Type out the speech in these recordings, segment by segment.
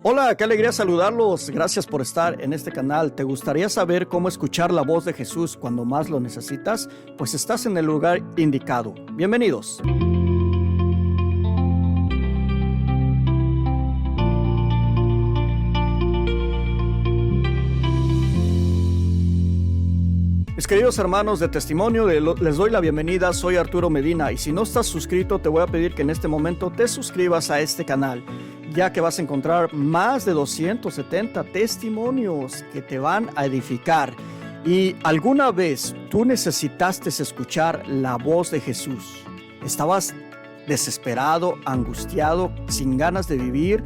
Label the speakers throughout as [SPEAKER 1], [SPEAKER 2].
[SPEAKER 1] Hola, qué alegría saludarlos. Gracias por estar en este canal. ¿Te gustaría saber cómo escuchar la voz de Jesús cuando más lo necesitas? Pues estás en el lugar indicado. Bienvenidos. Mis queridos hermanos de testimonio, les doy la bienvenida. Soy Arturo Medina y si no estás suscrito, te voy a pedir que en este momento te suscribas a este canal, ya que vas a encontrar más de 270 testimonios que te van a edificar. Y alguna vez tú necesitaste escuchar la voz de Jesús. Estabas desesperado, angustiado, sin ganas de vivir,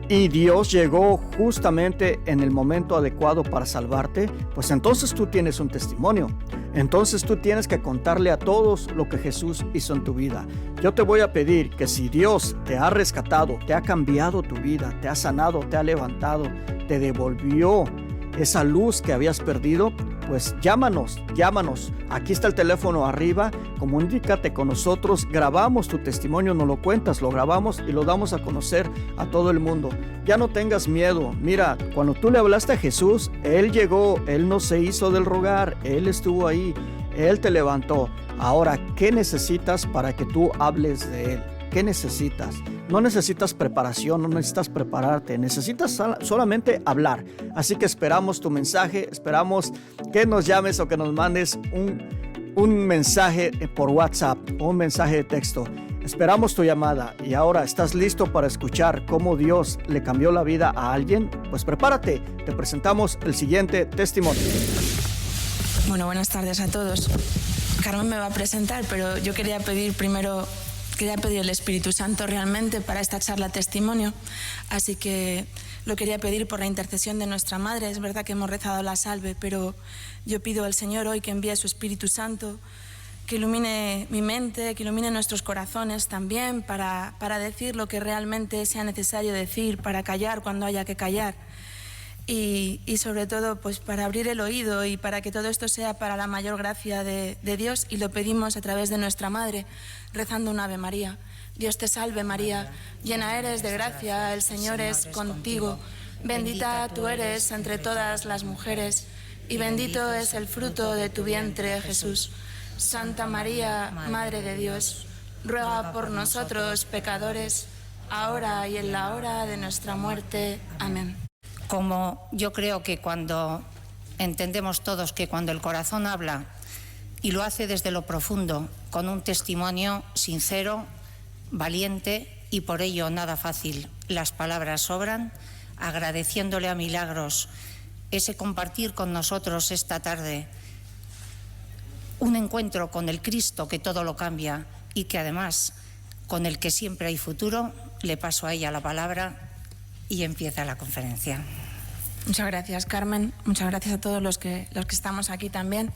[SPEAKER 1] y Dios llegó justamente en el momento adecuado para salvarte. Pues entonces tú tienes un testimonio. Entonces tú tienes que contarle a todos lo que Jesús hizo en tu vida. Yo te voy a pedir que si Dios te ha rescatado, te ha cambiado tu vida, te ha sanado, te ha levantado, te devolvió esa luz que habías perdido, pues llámanos. Aquí está el teléfono arriba, comunícate con nosotros, grabamos tu testimonio, nos lo cuentas, lo grabamos y lo damos a conocer a todo el mundo. Ya no tengas miedo. Mira, cuando tú le hablaste a Jesús, Él llegó, Él no se hizo del rogar, Él estuvo ahí, Él te levantó. Ahora, ¿qué necesitas para que tú hables de Él? ¿Qué necesitas? No necesitas preparación, no necesitas prepararte, necesitas solamente hablar. Así que esperamos tu mensaje, esperamos que nos llames o que nos mandes un mensaje por WhatsApp o un mensaje de texto. Esperamos tu llamada. Y ahora, ¿estás listo para escuchar cómo Dios le cambió la vida a alguien? Pues prepárate, te presentamos el siguiente testimonio.
[SPEAKER 2] Bueno, buenas tardes a todos. Carmen me va a presentar, pero yo quería pedir el Espíritu Santo realmente para esta charla testimonio, así que lo quería pedir por la intercesión de nuestra Madre. Es verdad que hemos rezado la salve, pero yo pido al Señor hoy que envíe su Espíritu Santo, que ilumine mi mente, que ilumine nuestros corazones también para decir lo que realmente sea necesario decir, para callar cuando haya que callar. Y sobre todo pues para abrir el oído y para que todo esto sea para la mayor gracia de Dios, y lo pedimos a través de nuestra Madre, rezando un Ave María. Dios te salve María, llena eres de gracia, el Señor es contigo, bendita tú eres entre todas las mujeres y bendito es el fruto de tu vientre Jesús. Santa María, Madre de Dios, ruega por nosotros pecadores, ahora y en la hora de nuestra muerte. Amén.
[SPEAKER 3] Como yo creo que cuando entendemos todos que cuando el corazón habla y lo hace desde lo profundo, con un testimonio sincero, valiente y por ello nada fácil, las palabras sobran, agradeciéndole a Milagros ese compartir con nosotros esta tarde, un encuentro con el Cristo que todo lo cambia y que además con el que siempre hay futuro. Le paso a ella la palabra y empieza la conferencia.
[SPEAKER 2] Muchas gracias, Carmen. Muchas gracias a todos los que estamos aquí también.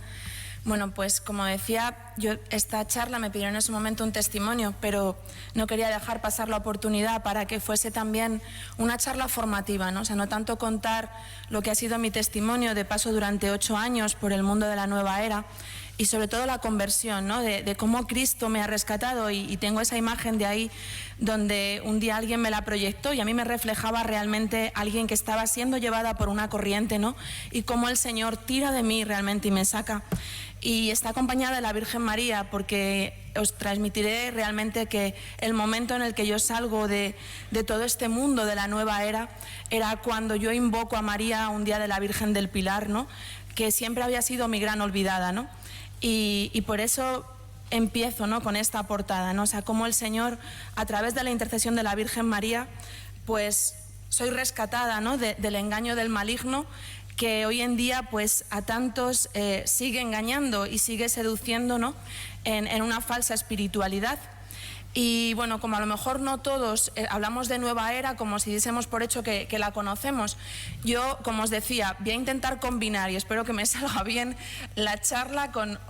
[SPEAKER 2] Bueno, pues como decía, yo esta charla me pidieron en ese momento un testimonio, pero no quería dejar pasar la oportunidad para que fuese también una charla formativa, ¿no? O sea, no tanto contar lo que ha sido mi testimonio de paso durante 8 años por el mundo de la nueva era, y sobre todo la conversión, ¿no? De cómo Cristo me ha rescatado, y tengo esa imagen de ahí donde un día alguien me la proyectó y a mí me reflejaba realmente alguien que estaba siendo llevada por una corriente, ¿no? Y cómo el Señor tira de mí realmente y me saca. Y está acompañada de la Virgen María, porque os transmitiré realmente que el momento en el que yo salgo de todo este mundo de la nueva era cuando yo invoco a María un día de la Virgen del Pilar, ¿no? Que siempre había sido mi gran olvidada, ¿no? Y por eso empiezo, ¿no? Con esta portada, ¿no? O sea, cómo el Señor, a través de la intercesión de la Virgen María, pues soy rescatada, ¿no? Del engaño del maligno, que hoy en día pues a tantos sigue engañando y sigue seduciendo, ¿no? En una falsa espiritualidad. Y bueno, como a lo mejor no todos hablamos de nueva era como si diésemos por hecho que la conocemos, yo, como os decía, voy a intentar combinar, y espero que me salga bien, la charla con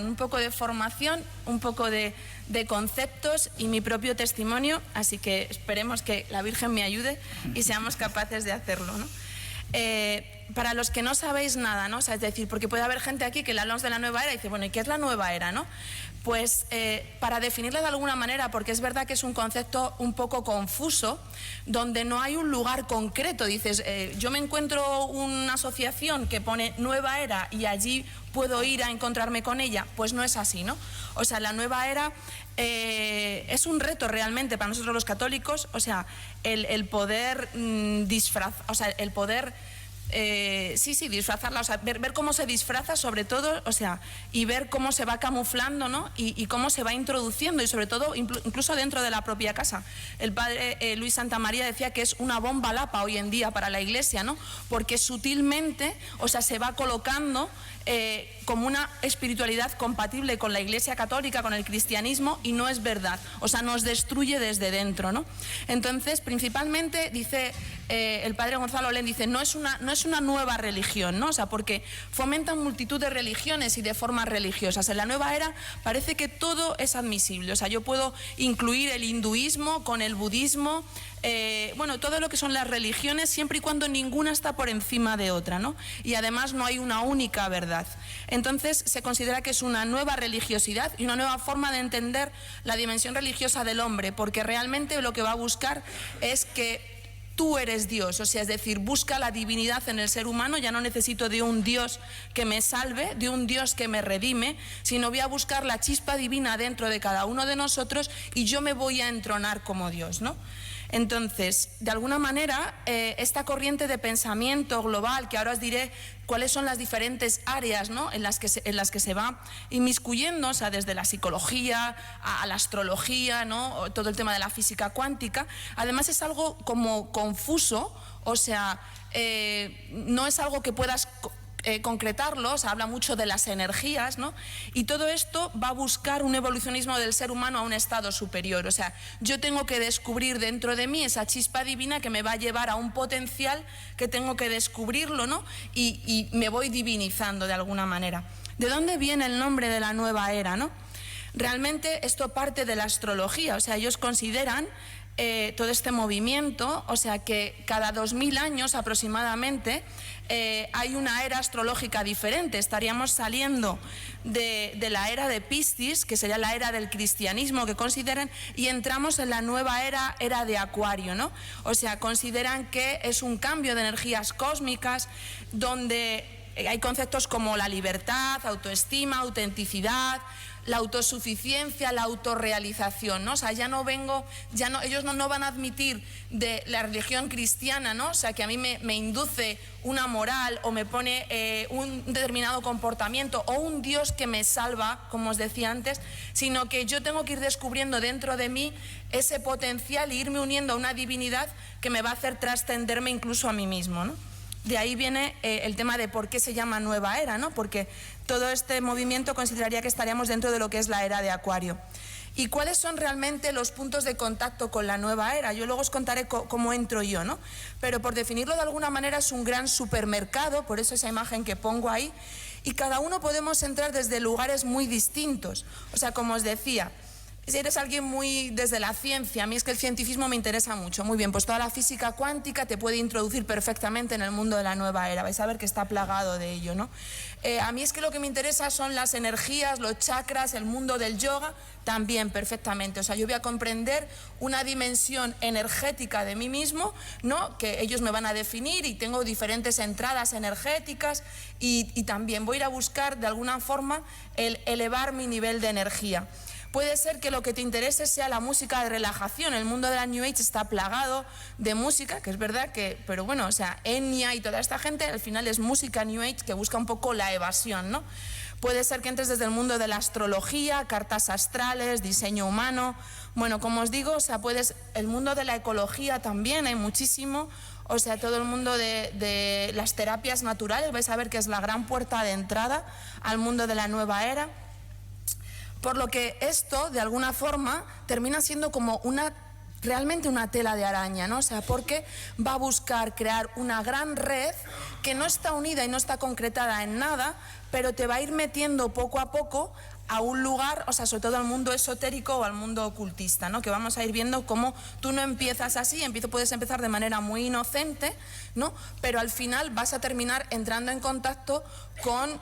[SPEAKER 2] un poco de formación, un poco de conceptos y mi propio testimonio, así que esperemos que la Virgen me ayude y seamos capaces de hacerlo, ¿no? Para los que no sabéis nada, ¿no? O sea, es decir, porque puede haber gente aquí que le hablamos de la nueva era y dice, bueno, ¿y qué es la nueva era, no? Pues para definirla de alguna manera, porque es verdad que es un concepto un poco confuso, donde no hay un lugar concreto. Dices, yo me encuentro una asociación que pone nueva era y allí puedo ir a encontrarme con ella. Pues no es así, ¿no? O sea, la nueva era es un reto realmente para nosotros los católicos, o sea, el poder disfrazar, o sea, el poder... disfrazarla, o sea, ver cómo se disfraza sobre todo, o sea, y ver cómo se va camuflando, ¿no? Y cómo se va introduciendo, y sobre todo incluso dentro de la propia casa. El padre Luis Santamaría decía que es una bomba lapa hoy en día para la Iglesia, ¿no? Porque sutilmente, o sea, se va colocando como una espiritualidad compatible con la Iglesia católica, con el cristianismo, y no es verdad, o sea, nos destruye desde dentro, ¿no? Entonces, principalmente, dice el padre Gonzalo Len, dice, no es una nueva religión, ¿no? O sea, porque fomentan multitud de religiones y de formas religiosas. En la nueva era parece que todo es admisible, o sea, yo puedo incluir el hinduismo con el budismo, bueno, todo lo que son las religiones, siempre y cuando ninguna está por encima de otra, ¿no? Y además no hay una única verdad. Entonces se considera que es una nueva religiosidad y una nueva forma de entender la dimensión religiosa del hombre, porque realmente lo que va a buscar es que tú eres Dios, o sea, es decir, busca la divinidad en el ser humano. Ya no necesito de un Dios que me salve, de un Dios que me redime, sino voy a buscar la chispa divina dentro de cada uno de nosotros y yo me voy a entronar como Dios, ¿no? Entonces, de alguna manera, esta corriente de pensamiento global, que ahora os diré cuáles son las diferentes áreas, ¿no? en las que se va inmiscuyendo, o sea, desde la psicología a la astrología, ¿no? Todo el tema de la física cuántica, además es algo como confuso, o sea, no es algo que puedas concretarlo, o sea, habla mucho de las energías, ¿no? Y todo esto va a buscar un evolucionismo del ser humano a un estado superior, o sea, yo tengo que descubrir dentro de mí esa chispa divina que me va a llevar a un potencial que tengo que descubrirlo, ¿no? Y me voy divinizando de alguna manera. ¿De dónde viene el nombre de la nueva era, no? Realmente esto parte de la astrología, o sea, ellos consideran todo este movimiento, o sea, que cada 2000 años aproximadamente hay una era astrológica diferente. Estaríamos saliendo de la era de Piscis, que sería la era del cristianismo que consideran, y entramos en la nueva era de Acuario, ¿no? O sea, consideran que es un cambio de energías cósmicas donde hay conceptos como la libertad, autoestima, autenticidad, la autosuficiencia, la autorrealización, ¿no? O sea, ellos no van a admitir de la religión cristiana, ¿no? O sea, que a mí me induce una moral o me pone un determinado comportamiento o un Dios que me salva, como os decía antes, sino que yo tengo que ir descubriendo dentro de mí ese potencial e irme uniendo a una divinidad que me va a hacer trascenderme incluso a mí mismo, ¿no? De ahí viene el tema de por qué se llama nueva era, ¿no? Porque todo este movimiento consideraría que estaríamos dentro de lo que es la era de Acuario. ¿Y cuáles son realmente los puntos de contacto con la nueva era? Yo luego os contaré cómo entro yo, ¿no? Pero por definirlo de alguna manera es un gran supermercado, por eso esa imagen que pongo ahí, y cada uno podemos entrar desde lugares muy distintos. O sea, como os decía, si eres alguien muy desde la ciencia, a mí es que el cientificismo me interesa mucho, muy bien, pues toda la física cuántica te puede introducir perfectamente en el mundo de la nueva era, vais a ver que está plagado de ello, ¿no? A mí es que lo que me interesa son las energías, los chakras, el mundo del yoga, también perfectamente, o sea, yo voy a comprender una dimensión energética de mí mismo, ¿no? Que ellos me van a definir y tengo diferentes entradas energéticas y también voy a ir a buscar de alguna forma el elevar mi nivel de energía. Puede ser que lo que te interese sea la música de relajación. El mundo de la New Age está plagado de música, que es verdad que, pero bueno, o sea, Enya y toda esta gente al final es música New Age que busca un poco la evasión, ¿no? Puede ser que entres desde el mundo de la astrología, cartas astrales, diseño humano. Bueno, como os digo, o sea, el mundo de la ecología también hay muchísimo. O sea, todo el mundo de las terapias naturales, vais a ver que es la gran puerta de entrada al mundo de la nueva era. Por lo que esto, de alguna forma, termina siendo como realmente una tela de araña, ¿no? O sea, porque va a buscar crear una gran red que no está unida y no está concretada en nada, pero te va a ir metiendo poco a poco a un lugar, o sea, sobre todo al mundo esotérico o al mundo ocultista, ¿no? Que vamos a ir viendo cómo tú no empiezas así, puedes empezar de manera muy inocente, ¿no? Pero al final vas a terminar entrando en contacto con,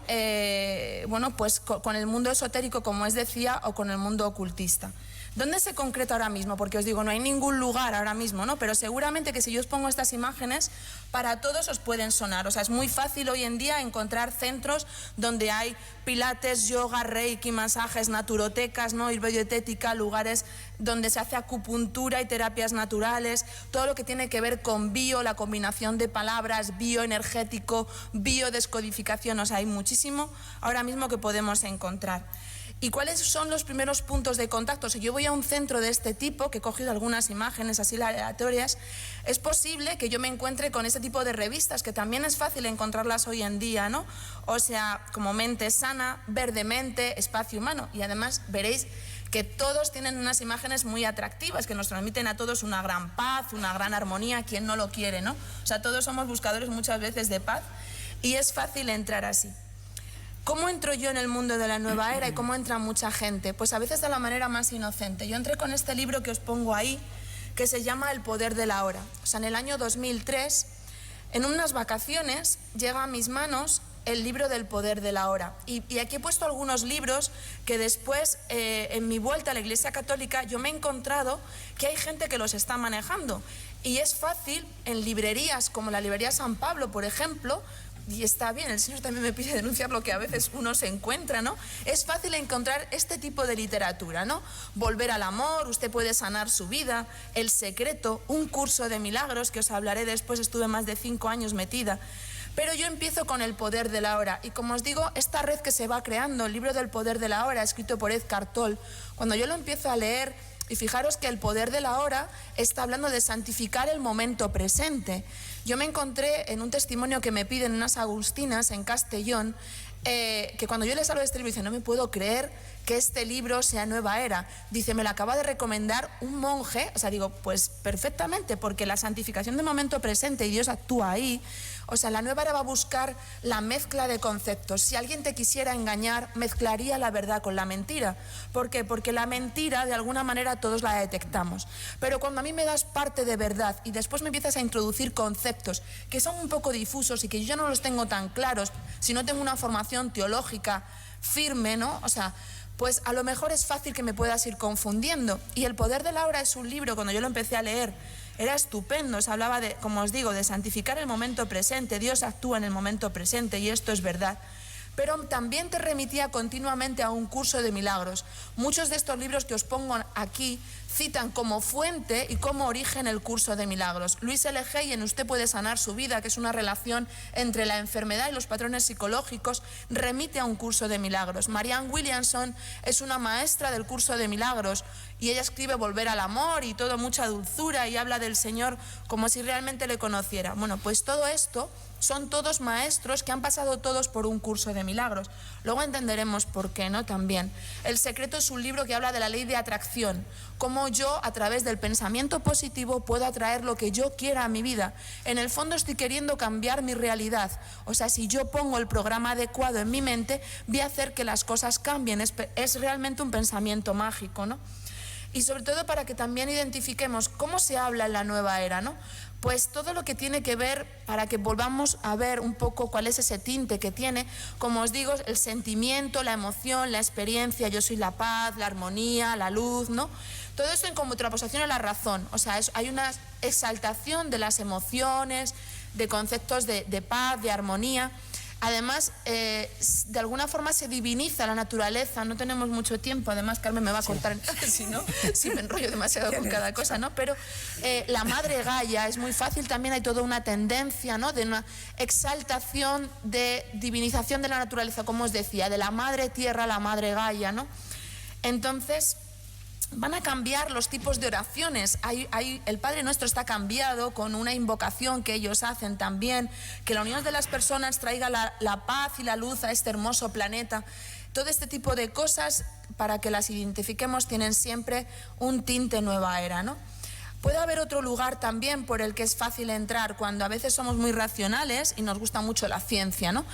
[SPEAKER 2] con el mundo esotérico, como os decía, o con el mundo ocultista. ¿Dónde se concreta ahora mismo? Porque os digo, no hay ningún lugar ahora mismo, ¿no? Pero seguramente que si yo os pongo estas imágenes, para todos os pueden sonar. O sea, es muy fácil hoy en día encontrar centros donde hay pilates, yoga, reiki, masajes, naturotecas, ¿no? Bioetética, lugares donde se hace acupuntura y terapias naturales, todo lo que tiene que ver con bio, la combinación de palabras, bioenergético, biodescodificación, o sea, hay muchísimo ahora mismo que podemos encontrar. ¿Y cuáles son los primeros puntos de contacto? Si yo voy a un centro de este tipo, que he cogido algunas imágenes así aleatorias, es posible que yo me encuentre con este tipo de revistas, que también es fácil encontrarlas hoy en día, ¿no? O sea, como Mente Sana, Verdemente, Espacio Humano. Y además veréis que todos tienen unas imágenes muy atractivas, que nos transmiten a todos una gran paz, una gran armonía, quien no lo quiere, ¿no? O sea, todos somos buscadores muchas veces de paz y es fácil entrar así. ¿Cómo entro yo en el mundo de la nueva era y cómo entra mucha gente? Pues a veces de la manera más inocente. Yo entré con este libro que os pongo ahí, que se llama El poder de la hora. O sea, en el año 2003, en unas vacaciones, llega a mis manos el libro del poder de la hora. Y aquí he puesto algunos libros que después, en mi vuelta a la Iglesia Católica, yo me he encontrado que hay gente que los está manejando. Y es fácil, en librerías como la librería San Pablo, por ejemplo, y está bien, el Señor también me pide denunciar lo que a veces uno se encuentra, ¿no? Es fácil encontrar este tipo de literatura, ¿no? Volver al amor, usted puede sanar su vida, El secreto, un curso de milagros, que os hablaré después, estuve más de 5 años metida. Pero yo empiezo con El poder de la hora y como os digo, esta red que se va creando, el libro del poder de la hora, escrito por Eckhart Tolle, cuando yo lo empiezo a leer, y fijaros que el poder de la hora está hablando de santificar el momento presente. Yo me encontré en un testimonio que me piden unas agustinas en Castellón, que cuando yo les hablo de este libro, dicen, no me puedo creer que este libro sea Nueva Era. Dice, me lo acaba de recomendar un monje. O sea, digo, pues perfectamente, porque la santificación del momento presente y Dios actúa ahí. O sea, la Nueva Era va a buscar la mezcla de conceptos. Si alguien te quisiera engañar, mezclaría la verdad con la mentira. ¿Por qué? Porque la mentira, de alguna manera, todos la detectamos. Pero cuando a mí me das parte de verdad y después me empiezas a introducir conceptos que son un poco difusos y que yo ya no los tengo tan claros, si no tengo una formación teológica firme, ¿no? O sea, pues a lo mejor es fácil que me puedas ir confundiendo. Y El poder de la hora es un libro, cuando yo lo empecé a leer, era estupendo. Se hablaba de, como os digo, de santificar el momento presente. Dios actúa en el momento presente y esto es verdad. Pero también te remitía continuamente a un curso de milagros. Muchos de estos libros que os pongo aquí citan como fuente y como origen el curso de milagros. Luis L. Hay en Usted puede sanar su vida, que es una relación entre la enfermedad y los patrones psicológicos, remite a un curso de milagros. Marianne Williamson es una maestra del curso de milagros y ella escribe Volver al amor y todo, mucha dulzura, y habla del Señor como si realmente le conociera. Bueno, pues todo esto son todos maestros que han pasado todos por un curso de milagros. Luego entenderemos por qué, ¿no? También. El secreto es un libro que habla de la ley de atracción, cómo yo a través del pensamiento positivo puedo atraer lo que yo quiera a mi vida. En el fondo estoy queriendo cambiar mi realidad. O sea, si yo pongo el programa adecuado en mi mente, voy a hacer que las cosas cambien. Es realmente un pensamiento mágico, ¿no? Y sobre todo para que también identifiquemos cómo se habla en la nueva era, ¿no? Pues todo lo que tiene que ver, para que volvamos a ver un poco cuál es ese tinte que tiene, como os digo, el sentimiento, la emoción, la experiencia, yo soy la paz, la armonía, la luz, ¿no? Todo esto en contraposición a la razón. O sea, hay una exaltación de las emociones, de conceptos de paz, de armonía. Además, de alguna forma se diviniza la naturaleza. No tenemos mucho tiempo, además Carmen me va a cortar si me enrollo demasiado con cada cosa, ¿no? Pero la madre Gaia es muy fácil, también hay toda una tendencia, ¿no? De una exaltación, de divinización de la naturaleza, como os decía, de la madre tierra a la madre Gaia, ¿no? Entonces van a cambiar los tipos de oraciones. El Padre Nuestro está cambiado con una invocación que ellos hacen también, que la unión de las personas traiga la paz y la luz a este hermoso planeta. Todo este tipo de cosas, para que las identifiquemos, tienen siempre un tinte nueva era, ¿no? Puede haber otro lugar también por el que es fácil entrar cuando a veces somos muy racionales y nos gusta mucho la ciencia, ¿no?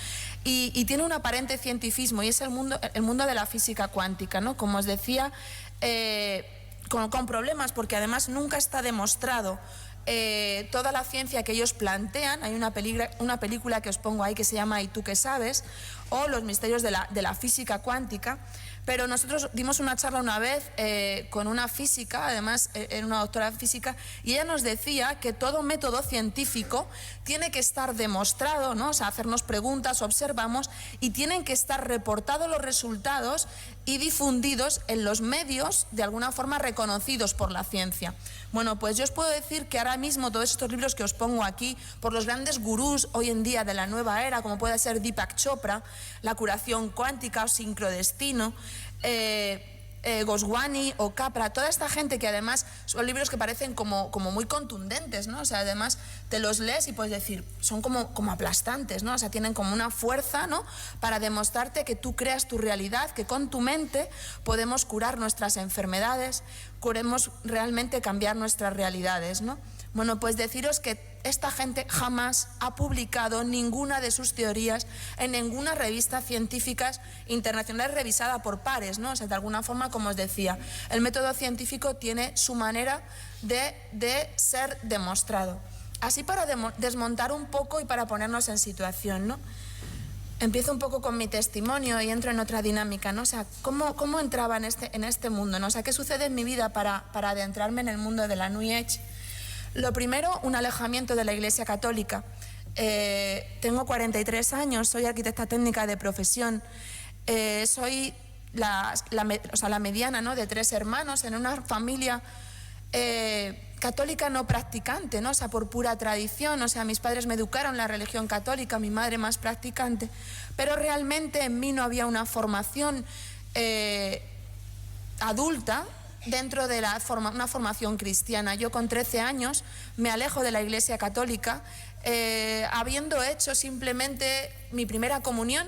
[SPEAKER 2] Y tiene un aparente cientificismo, y es el mundo de la física cuántica, ¿no? Como os decía, con problemas, porque además nunca está demostrado toda la ciencia que ellos plantean. Hay una película que os pongo ahí que se llama ¿Y tú qué sabes?, o Los misterios de la física cuántica. Pero nosotros dimos una charla una vez con una física, además era una doctora de física, y ella nos decía que todo método científico tiene que estar demostrado, ¿no? O sea, hacernos preguntas, observamos, y tienen que estar reportados los resultados y difundidos en los medios, de alguna forma reconocidos por la ciencia. Bueno, pues yo os puedo decir que ahora mismo todos estos libros que os pongo aquí, por los grandes gurús hoy en día de la nueva era, como puede ser Deepak Chopra, la curación cuántica o sincrodestino, Goswami o Capra, toda esta gente que además son libros que parecen como muy contundentes, ¿no? O sea, además te los lees y puedes decir, son como aplastantes, ¿no? O sea, tienen como una fuerza, ¿no? Para demostrarte que tú creas tu realidad, que con tu mente podemos curar nuestras enfermedades, podemos realmente cambiar nuestras realidades, ¿no? Bueno, pues deciros que esta gente jamás ha publicado ninguna de sus teorías en ninguna revista científica internacional revisada por pares, ¿no? O sea, de alguna forma, como os decía, el método científico tiene su manera de ser demostrado. Así, para desmontar un poco y para ponernos en situación, ¿no? Empiezo un poco con mi testimonio y entro en otra dinámica, ¿no? O sea, ¿cómo entraba en este mundo, ¿no? O sea, ¿qué sucede en mi vida para adentrarme en el mundo de la New Age? Lo primero, un alejamiento de la Iglesia Católica. Tengo 43 años, soy arquitecta técnica de profesión, soy la mediana, ¿no?, de 3 hermanos en una familia católica no practicante, ¿no? O sea, por pura tradición. O sea, mis padres me educaron en la religión católica, mi madre más practicante, pero realmente en mí no había una formación adulta dentro de una formación cristiana. Yo con 13 años me alejo de la Iglesia Católica, habiendo hecho simplemente mi primera comunión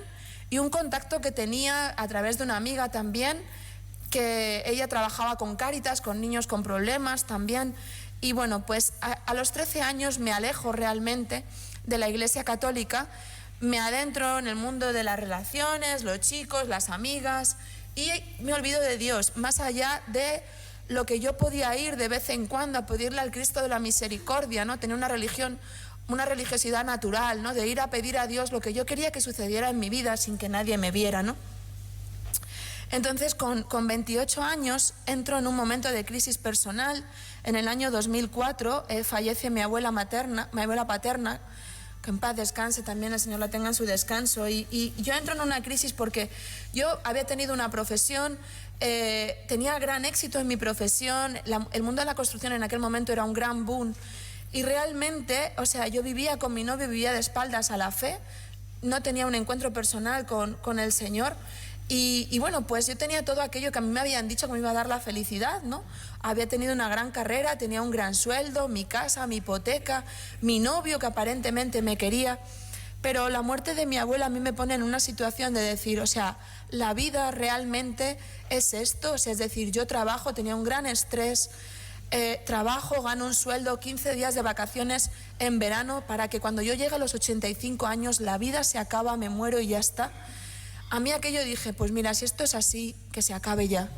[SPEAKER 2] y un contacto que tenía a través de una amiga también, que ella trabajaba con Cáritas, con niños con problemas también. Y bueno, pues a los 13 años me alejo realmente de la Iglesia Católica, me adentro en el mundo de las relaciones, los chicos, las amigas, y me olvido de Dios, más allá de lo que yo podía ir de vez en cuando a pedirle al Cristo de la Misericordia, ¿no? Tener una religiosidad natural, ¿no? De ir a pedir a Dios lo que yo quería que sucediera en mi vida sin que nadie me viera, ¿no? Entonces, con 28 años entro en un momento de crisis personal. En el año 2004 fallece mi abuela paterna, que en paz descanse, también el Señor la tenga en su descanso. Y yo entro en una crisis porque yo había tenido una profesión, tenía gran éxito en mi profesión, el mundo de la construcción en aquel momento era un gran boom. Y realmente, o sea, yo vivía con mi novio, vivía de espaldas a la fe, no tenía un encuentro personal con el Señor. Y bueno, pues yo tenía todo aquello que a mí me habían dicho que me iba a dar la felicidad, ¿no? Había tenido una gran carrera, tenía un gran sueldo, mi casa, mi hipoteca, mi novio que aparentemente me quería. Pero la muerte de mi abuela a mí me pone en una situación de decir, o sea, la vida realmente es esto. O sea, es decir, yo trabajo, tenía un gran estrés, trabajo, gano un sueldo, 15 días de vacaciones en verano, para que cuando yo llegue a los 85 años la vida se acaba, me muero y ya está. A mí aquello dije, pues mira, si esto es así, que se acabe ya.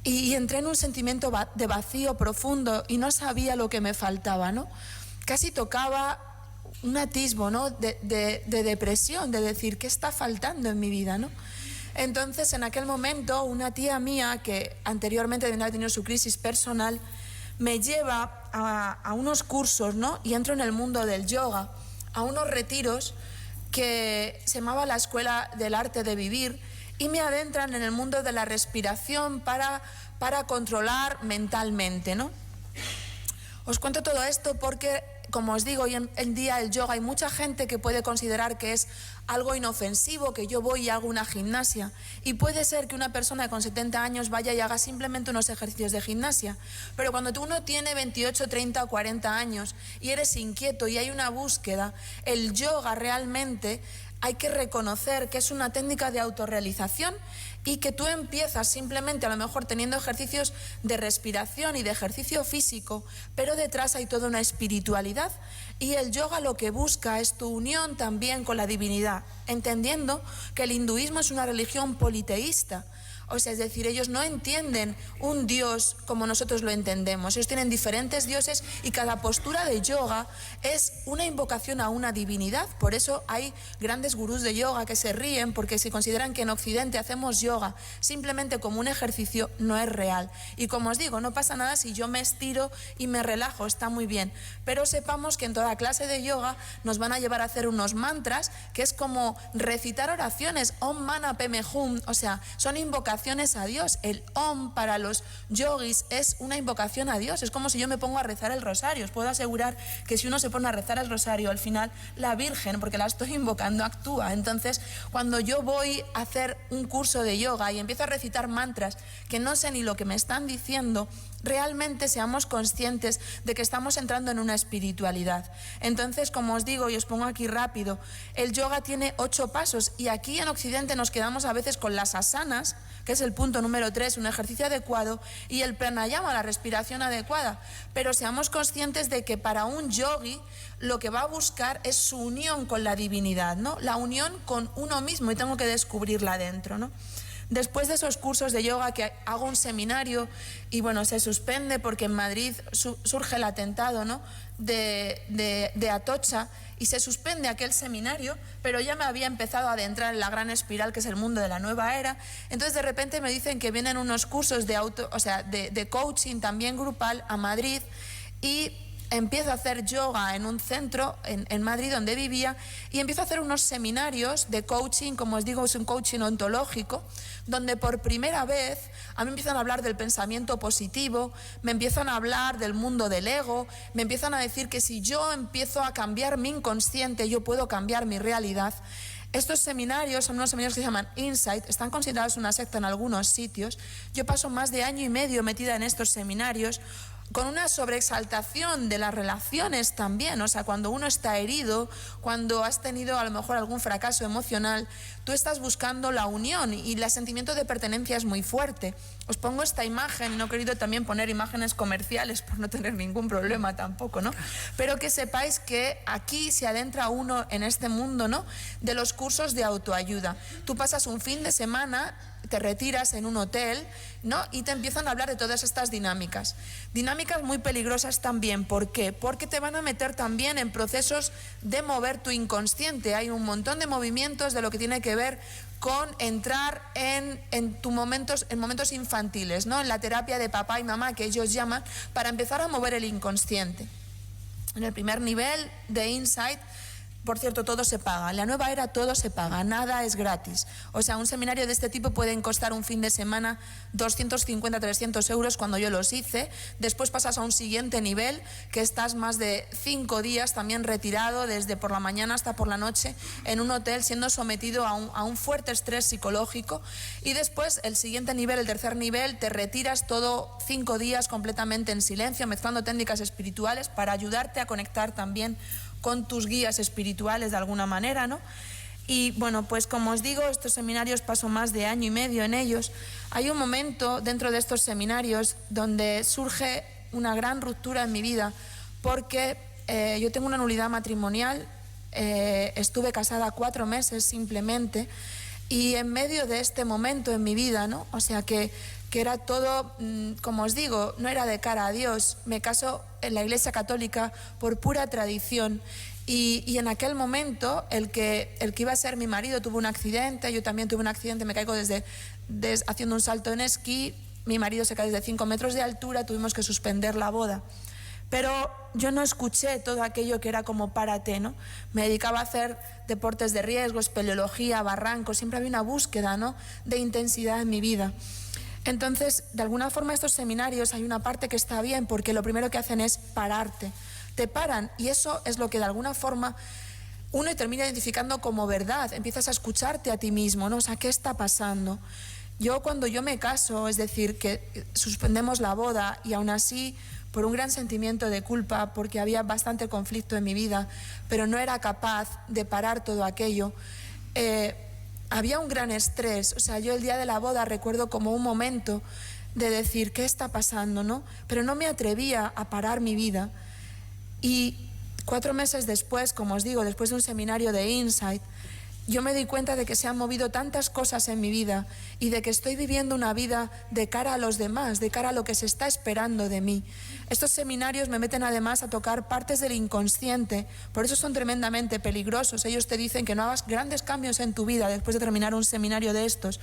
[SPEAKER 2] Y entré en un sentimiento de vacío profundo y no sabía lo que me faltaba, ¿no? Casi tocaba un atisbo, ¿no?, de depresión, de decir, ¿qué está faltando en mi vida, ¿no? Entonces, en aquel momento, una tía mía, que anteriormente había tenido su crisis personal, me lleva a unos cursos, ¿no? Y entro en el mundo del yoga, a unos retiros que se llamaba la Escuela del Arte de Vivir, y me adentran en el mundo de la respiración para controlar mentalmente, ¿no? Os cuento todo esto porque, como os digo, hoy en día el yoga hay mucha gente que puede considerar que es algo inofensivo, que yo voy y hago una gimnasia, y puede ser que una persona con 70 años vaya y haga simplemente unos ejercicios de gimnasia, pero cuando uno tiene 28, 30 o 40 años y eres inquieto y hay una búsqueda, el yoga realmente hay que reconocer que es una técnica de autorrealización y que tú empiezas simplemente a lo mejor teniendo ejercicios de respiración y de ejercicio físico, pero detrás hay toda una espiritualidad, y el yoga lo que busca es tu unión también con la divinidad, entendiendo que el hinduismo es una religión politeísta. O sea, es decir, ellos no entienden un dios como nosotros lo entendemos. Ellos tienen diferentes dioses y cada postura de yoga es una invocación a una divinidad. Por eso hay grandes gurús de yoga que se ríen porque se consideran que en Occidente hacemos yoga simplemente como un ejercicio, no es real. Y como os digo, no pasa nada si yo me estiro y me relajo, está muy bien. Pero sepamos que en toda clase de yoga nos van a llevar a hacer unos mantras, que es como recitar oraciones, Om Mani Padme Hum, o sea, son invocaciones a Dios. El Om para los yogis es una invocación a Dios. Es como si yo me pongo a rezar el rosario. Os puedo asegurar que si uno se pone a rezar el rosario, al final la Virgen, porque la estoy invocando, actúa. Entonces, cuando yo voy a hacer un curso de yoga y empiezo a recitar mantras que no sé ni lo que me están diciendo, realmente seamos conscientes de que estamos entrando en una espiritualidad. Entonces, como os digo, y os pongo aquí rápido, el yoga tiene 8 pasos y aquí en Occidente nos quedamos a veces con las asanas, que es el punto número 3, un ejercicio adecuado, y el pranayama, la respiración adecuada. Pero seamos conscientes de que para un yogi lo que va a buscar es su unión con la divinidad, ¿no? La unión con uno mismo, y tengo que descubrirla dentro, ¿no? Después de esos cursos de yoga, que hago un seminario y bueno, se suspende porque en Madrid surge el atentado, ¿no?, de Atocha, y se suspende aquel seminario, pero ya me había empezado a adentrar en la gran espiral que es el mundo de la nueva era. Entonces de repente me dicen que vienen unos cursos de coaching también grupal a Madrid, y empiezo a hacer yoga en un centro en Madrid donde vivía, y empiezo a hacer unos seminarios de coaching, como os digo, es un coaching ontológico, donde por primera vez a mí me empiezan a hablar del pensamiento positivo, me empiezan a hablar del mundo del ego, me empiezan a decir que si yo empiezo a cambiar mi inconsciente, yo puedo cambiar mi realidad. Estos seminarios son unos seminarios que se llaman Insight, están considerados una secta en algunos sitios. Yo paso más de 1 año y medio metida en estos seminarios, con una sobreexaltación de las relaciones también. O sea, cuando uno está herido, cuando has tenido a lo mejor algún fracaso emocional, tú estás buscando la unión y el sentimiento de pertenencia es muy fuerte. Os pongo esta imagen, no he querido también poner imágenes comerciales por no tener ningún problema tampoco, ¿no? Pero que sepáis que aquí se adentra uno en este mundo, ¿no?, de los cursos de autoayuda. Tú pasas un fin de semana, te retiras en un hotel, ¿no?, y te empiezan a hablar de todas estas dinámicas. Dinámicas muy peligrosas también. ¿Por qué? Porque te van a meter también en procesos de mover tu inconsciente. Hay un montón de movimientos de lo que tiene que ver con entrar en momentos infantiles, ¿no?, en la terapia de papá y mamá, que ellos llaman, para empezar a mover el inconsciente. En el primer nivel de Insight, por cierto, todo se paga. En la nueva era todo se paga, nada es gratis. O sea, un seminario de este tipo pueden costar un fin de semana 250, 300 euros cuando yo los hice. Después pasas a un siguiente nivel, que estás más de 5 días también retirado, desde por la mañana hasta por la noche, en un hotel, siendo sometido a un fuerte estrés psicológico. Y después, el siguiente nivel, el tercer nivel, te retiras todo 5 días completamente en silencio, mezclando técnicas espirituales para ayudarte a conectar también con tus guías espirituales de alguna manera, ¿no? Y bueno, pues como os digo, estos seminarios paso más de 1 año y medio en ellos. Hay un momento dentro de estos seminarios donde surge una gran ruptura en mi vida, porque yo tengo una nulidad matrimonial, estuve casada 4 meses simplemente, y en medio de este momento en mi vida, ¿no?, o sea que era todo, como os digo, no era de cara a Dios. Me caso en la Iglesia Católica por pura tradición, y en aquel momento el que iba a ser mi marido tuvo un accidente, yo también tuve un accidente, me caigo haciendo un salto en esquí, mi marido se cae desde 5 metros de altura, tuvimos que suspender la boda. Pero yo no escuché todo aquello que era como párate, ¿no? Me dedicaba a hacer deportes de riesgo, espeleología, barrancos, siempre había una búsqueda, ¿no?, de intensidad en mi vida. Entonces, de alguna forma estos seminarios hay una parte que está bien, porque lo primero que hacen es pararte. Te paran, y eso es lo que de alguna forma uno termina identificando como verdad. Empiezas a escucharte a ti mismo, ¿no? O sea, ¿qué está pasando? Cuando yo me caso, es decir, que suspendemos la boda, y aún así, por un gran sentimiento de culpa, porque había bastante conflicto en mi vida, pero no era capaz de parar todo aquello, había un gran estrés. O sea, yo el día de la boda recuerdo como un momento de decir, ¿qué está pasando, no? Pero no me atrevía a parar mi vida. Y 4 meses después, como os digo, después de un seminario de Insight, yo me di cuenta de que se han movido tantas cosas en mi vida y de que estoy viviendo una vida de cara a los demás, de cara a lo que se está esperando de mí. Estos seminarios me meten además a tocar partes del inconsciente, por eso son tremendamente peligrosos. Ellos te dicen que no hagas grandes cambios en tu vida después de terminar un seminario de estos,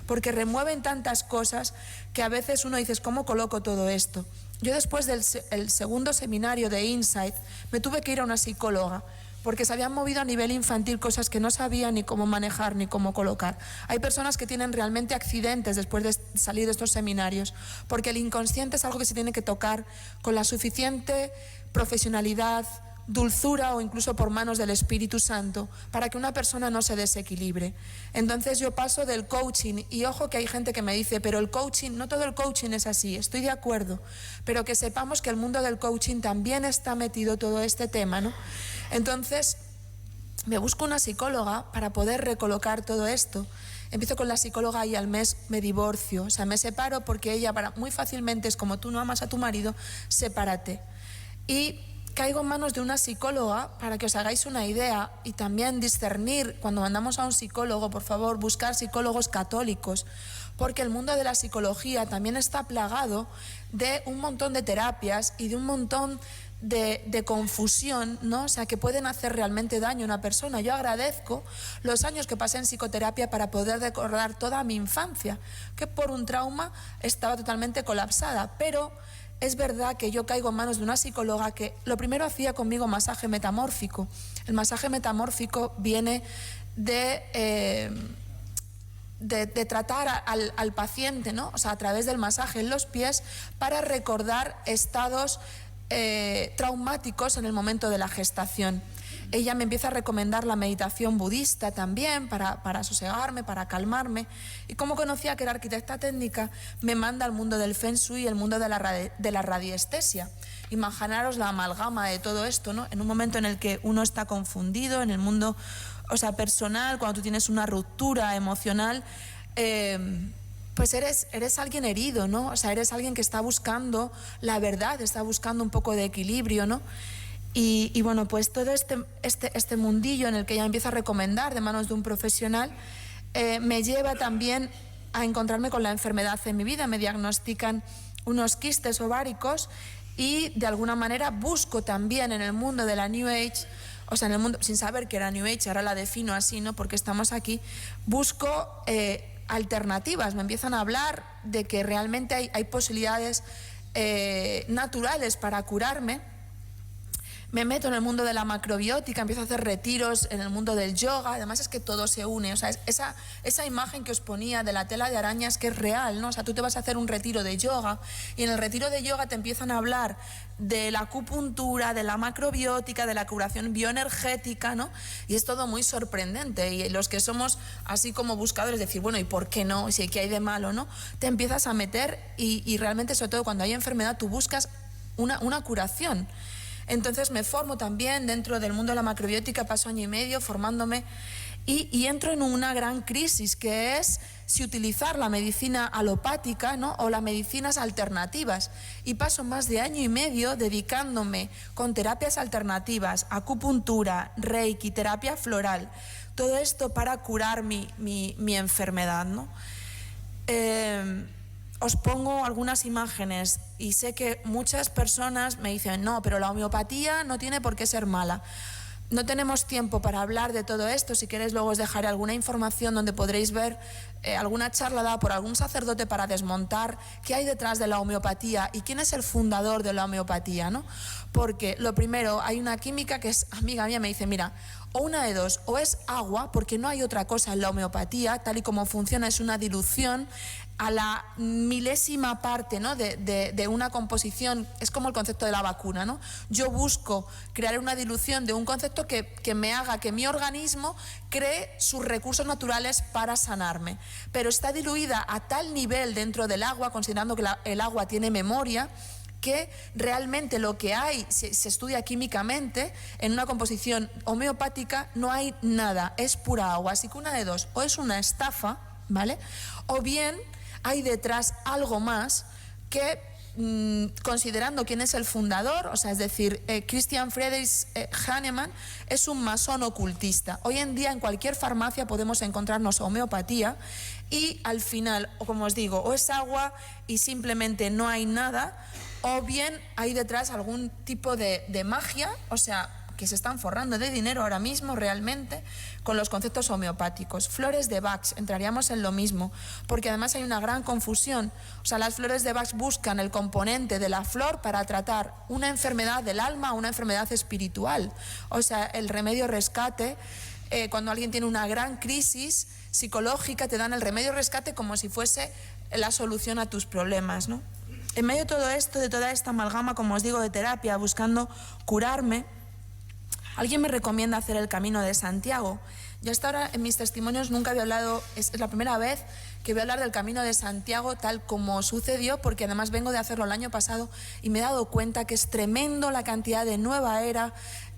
[SPEAKER 2] porque remueven tantas cosas que a veces uno dice, ¿cómo coloco todo esto? Yo después del segundo seminario de Insight me tuve que ir a una psicóloga, porque se habían movido a nivel infantil cosas que no sabía ni cómo manejar ni cómo colocar. Hay personas que tienen realmente accidentes después de salir de estos seminarios, porque el inconsciente es algo que se tiene que tocar con la suficiente profesionalidad, dulzura o incluso por manos del Espíritu Santo para que una persona no se desequilibre. Entonces yo paso del coaching, y ojo que hay gente que me dice, pero el coaching, no todo el coaching es así, estoy de acuerdo, pero que sepamos que el mundo del coaching también está metido todo este tema, ¿no? Entonces me busco una psicóloga para poder recolocar todo esto. Empiezo con la psicóloga y al mes me divorcio, o sea, me separo porque ella muy fácilmente es como tú no amas a tu marido, sepárate. Y caigo en manos de una psicóloga para que os hagáis una idea y también discernir cuando mandamos a un psicólogo, por favor, buscar psicólogos católicos, porque el mundo de la psicología también está plagado de un montón de terapias y de un montón de confusión, ¿no? O sea, que pueden hacer realmente daño a una persona. Yo agradezco los años que pasé en psicoterapia para poder recordar toda mi infancia, que por un trauma estaba totalmente colapsada, pero es verdad que yo caigo en manos de una psicóloga que lo primero hacía conmigo masaje metamórfico. El masaje metamórfico viene de tratar al paciente, ¿no? O sea, a través del masaje en los pies para recordar estados traumáticos en el momento de la gestación. Ella me empieza a recomendar la meditación budista también para sosegarme, para calmarme. Y como conocía que era arquitecta técnica, me manda al mundo del Feng Shui y el mundo de la radiestesia. Imaginaros la amalgama de todo esto, ¿no? En un momento en el que uno está confundido, en el mundo, o sea, personal, cuando tú tienes una ruptura emocional, pues eres alguien herido, ¿no? O sea, eres alguien que está buscando la verdad, está buscando un poco de equilibrio, ¿no? Y bueno, pues todo este mundillo en el que ella empieza a recomendar de manos de un profesional me lleva también a encontrarme con la enfermedad en mi vida. Me diagnostican unos quistes ováricos y de alguna manera busco también en el mundo de la New Age, o sea, en el mundo, sin saber que era New Age, ahora la defino así, ¿no? Porque estamos aquí, busco alternativas. Me empiezan a hablar de que realmente hay posibilidades naturales para curarme. Me meto en el mundo de la macrobiótica, empiezo a hacer retiros en el mundo del yoga. Además es que todo se une, o sea, esa imagen que os ponía de la tela de arañas que es real, ¿no? O sea, tú te vas a hacer un retiro de yoga y en el retiro de yoga te empiezan a hablar de la acupuntura, de la macrobiótica, de la curación bioenergética, ¿no? Y es todo muy sorprendente, y los que somos así como buscadores, decir, bueno, ¿y por qué no? ¿Y qué hay de malo, no? Te empiezas a meter y realmente, sobre todo cuando hay enfermedad, tú buscas una curación. Entonces me formo también dentro del mundo de la macrobiótica, paso 1 año y medio formándome y entro en una gran crisis, que es si utilizar la medicina alopática, ¿no? O las medicinas alternativas, y paso más de 1 año y medio dedicándome con terapias alternativas, acupuntura, reiki, terapia floral, todo esto para curar mi enfermedad, ¿no? Os pongo algunas imágenes y sé que muchas personas me dicen, no, pero la homeopatía no tiene por qué ser mala. No tenemos tiempo para hablar de todo esto. Si queréis, luego os dejaré alguna información donde podréis ver alguna charla dada por algún sacerdote para desmontar qué hay detrás de la homeopatía y quién es el fundador de la homeopatía, ¿no? Porque lo primero, hay una química que es amiga mía, me dice, mira, o una de dos, o es agua, porque no hay otra cosa en la homeopatía, tal y como funciona es una dilución a la milésima parte, ¿no? de una composición. Es como el concepto de la vacuna, ¿no? Yo busco crear una dilución de un concepto que me haga que mi organismo cree sus recursos naturales para sanarme, pero está diluida a tal nivel dentro del agua, considerando que el agua tiene memoria, que realmente lo que hay, se estudia químicamente, en una composición homeopática no hay nada, es pura agua. Así que una de dos, o es una estafa, ¿vale? O bien hay detrás algo más que, considerando quién es el fundador, o sea, es decir, Christian Friedrich Hahnemann es un masón ocultista. Hoy en día en cualquier farmacia podemos encontrarnos homeopatía y al final, o como os digo, o es agua y simplemente no hay nada, o bien hay detrás algún tipo de magia, o sea, que se están forrando de dinero ahora mismo realmente con los conceptos homeopáticos. Flores de Bach, entraríamos en lo mismo, porque además hay una gran confusión. O sea, las flores de Bach buscan el componente de la flor para tratar una enfermedad del alma o una enfermedad espiritual. O sea, el remedio rescate, cuando alguien tiene una gran crisis psicológica, te dan el remedio rescate como si fuese la solución a tus problemas, ¿no? En medio de todo esto, de toda esta amalgama, como os digo, de terapia, buscando curarme, alguien me recomienda hacer el Camino de Santiago. Yo hasta ahora en mis testimonios nunca había hablado, es la primera vez que voy a hablar del Camino de Santiago tal como sucedió, porque además vengo de hacerlo el año pasado y me he dado cuenta que es tremendo la cantidad de nueva era,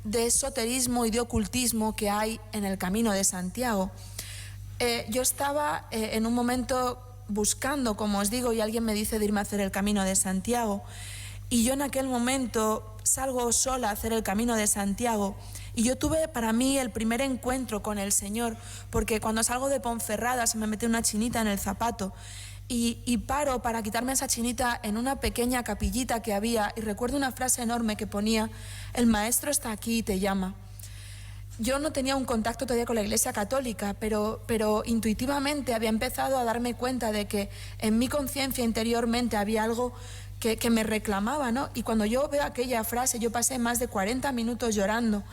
[SPEAKER 2] de esoterismo y de ocultismo que hay en el Camino de Santiago. Yo estaba en un momento buscando, como os digo, y alguien me dice de irme a hacer el Camino de Santiago. Y yo en aquel momento salgo sola a hacer el Camino de Santiago y yo tuve para mí el primer encuentro con el Señor, porque cuando salgo de Ponferrada se me mete una chinita en el zapato y paro para quitarme esa chinita en una pequeña capillita que había y recuerdo una frase enorme que ponía: el Maestro está aquí y te llama. Yo no tenía un contacto todavía con la Iglesia Católica, pero intuitivamente había empezado a darme cuenta de que en mi conciencia interiormente había algo que me reclamaba, ¿no? Y cuando yo veo aquella frase, yo pasé más de 40 minutos llorando,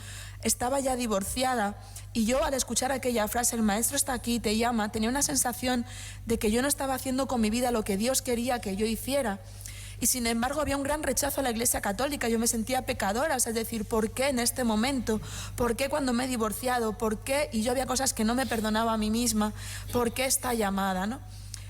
[SPEAKER 2] estaba ya divorciada, y yo al escuchar aquella frase, el Maestro está aquí, te llama, tenía una sensación de que yo no estaba haciendo con mi vida lo que Dios quería que yo hiciera. Y sin embargo había un gran rechazo a la Iglesia Católica, yo me sentía pecadora, es decir, ¿por qué en este momento? ¿Por qué cuando me he divorciado? ¿Por qué? Y yo había cosas que no me perdonaba a mí misma, ¿por qué esta llamada, no?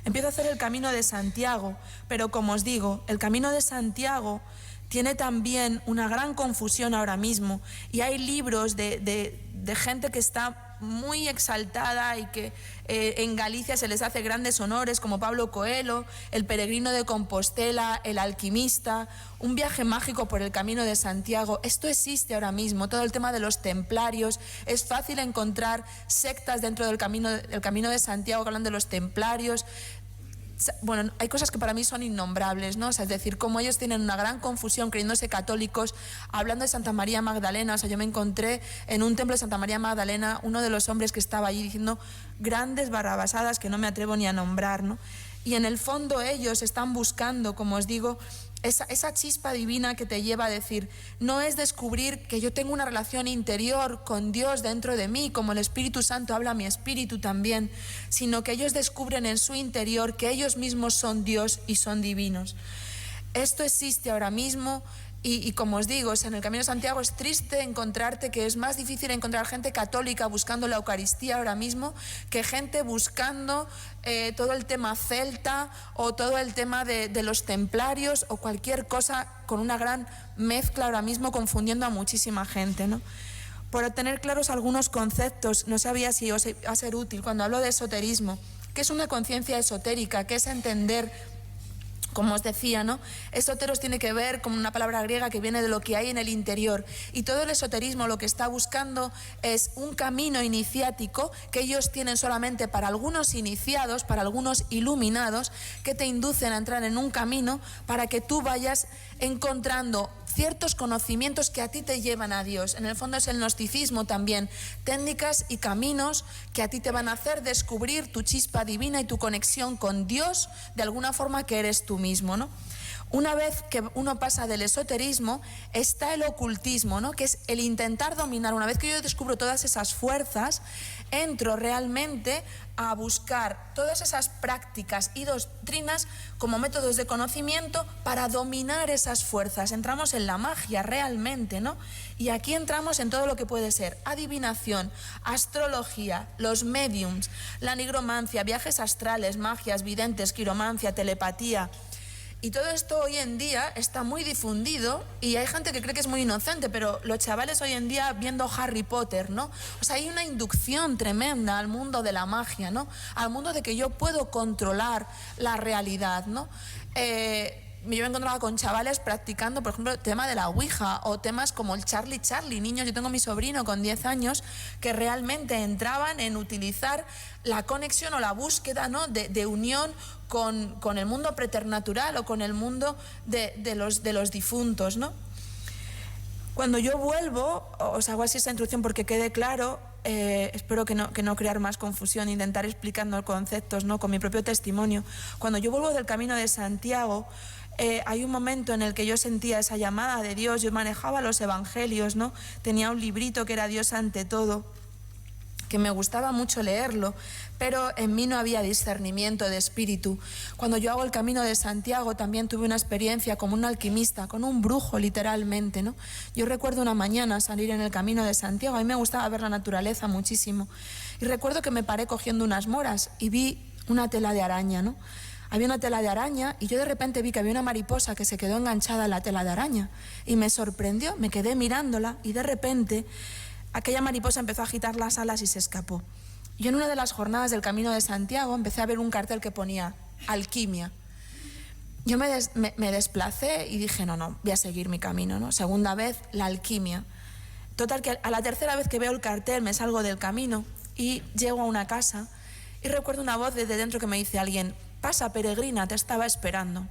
[SPEAKER 2] Empiezo a hacer el Camino de Santiago, pero como os digo, el Camino de Santiago tiene también una gran confusión ahora mismo y hay libros de gente que está muy exaltada y que en Galicia se les hace grandes honores, como Pablo Coelho, el peregrino de Compostela, el alquimista, un viaje mágico por el Camino de Santiago. Esto existe ahora mismo, todo el tema de los templarios. Es fácil encontrar sectas dentro del Camino de Santiago que hablan de los templarios. Bueno, hay cosas que para mí son innombrables, ¿no? O sea, es decir, como ellos tienen una gran confusión creyéndose católicos, hablando de Santa María Magdalena. O sea, yo me encontré en un templo de Santa María Magdalena uno de los hombres que estaba allí diciendo grandes barrabasadas que no me atrevo ni a nombrar, ¿no? Y en el fondo ellos están buscando, como os digo, esa chispa divina que te lleva a decir, no es descubrir que yo tengo una relación interior con Dios dentro de mí, como el Espíritu Santo habla a mi espíritu también, sino que ellos descubren en su interior que ellos mismos son Dios y son divinos. Esto existe ahora mismo. Y como os digo, o sea, en el Camino de Santiago es triste encontrarte que es más difícil encontrar gente católica buscando la Eucaristía ahora mismo que gente buscando todo el tema celta o todo el tema de los templarios o cualquier cosa con una gran mezcla ahora mismo confundiendo a muchísima gente, ¿no? Por tener claros algunos conceptos, no sabía si os va a ser útil cuando hablo de esoterismo. ¿Qué es una conciencia esotérica? ¿Qué es entender? Como os decía, ¿no? Esoteros tiene que ver con una palabra griega que viene de lo que hay en el interior. Y todo el esoterismo lo que está buscando es un camino iniciático que ellos tienen solamente para algunos iniciados, para algunos iluminados, que te inducen a entrar en un camino para que tú vayas encontrando ciertos conocimientos que a ti te llevan a Dios. En el fondo es el gnosticismo también, técnicas y caminos que a ti te van a hacer descubrir tu chispa divina y tu conexión con Dios de alguna forma que eres tú mismo, ¿no? Una vez que uno pasa del esoterismo, está el ocultismo, ¿no? Que es el intentar dominar. Una vez que yo descubro todas esas fuerzas, entro realmente a buscar todas esas prácticas y doctrinas como métodos de conocimiento para dominar esas fuerzas. Entramos en la magia realmente, ¿no? Y aquí entramos en todo lo que puede ser adivinación, astrología, los mediums, la nigromancia, viajes astrales, magias, videntes, quiromancia, telepatía. Y todo esto hoy en día está muy difundido y hay gente que cree que es muy inocente, pero los chavales hoy en día viendo Harry Potter, ¿no? O sea, hay una inducción tremenda al mundo de la magia, ¿no? Al mundo de que yo puedo controlar la realidad, ¿no? Yo me encontraba con chavales practicando, por ejemplo, el tema de la Ouija o temas como el Charlie Charlie. Niños, yo tengo a mi sobrino con 10 años que realmente entraban en utilizar la conexión o la búsqueda, ¿no? de unión con el mundo preternatural o con el mundo de los difuntos, ¿no? Cuando yo vuelvo, os hago así esta introducción porque quede claro, espero que no crear más confusión, intentar explicando conceptos, ¿no? Con mi propio testimonio. Cuando yo vuelvo del Camino de Santiago, hay un momento en el que yo sentía esa llamada de Dios. Yo manejaba los evangelios, ¿no? Tenía un librito que era Dios ante todo, que me gustaba mucho leerlo, pero en mí no había discernimiento de espíritu. Cuando yo hago el Camino de Santiago también tuve una experiencia como un alquimista, con un brujo literalmente, ¿no? Yo recuerdo una mañana salir en el Camino de Santiago, a mí me gustaba ver la naturaleza muchísimo, y recuerdo que me paré cogiendo unas moras y vi una tela de araña, ¿no? Había una tela de araña y yo de repente vi que había una mariposa que se quedó enganchada a la tela de araña y me sorprendió, me quedé mirándola y de repente aquella mariposa empezó a agitar las alas y se escapó. Yo en una de las jornadas del Camino de Santiago empecé a ver un cartel que ponía alquimia. Yo me desplacé y dije, no, voy a seguir mi camino, ¿no? Segunda vez, la alquimia. Total, que a la tercera vez que veo el cartel me salgo del camino y llego a una casa y recuerdo una voz desde dentro que me dice alguien, pasa peregrina, te estaba esperando.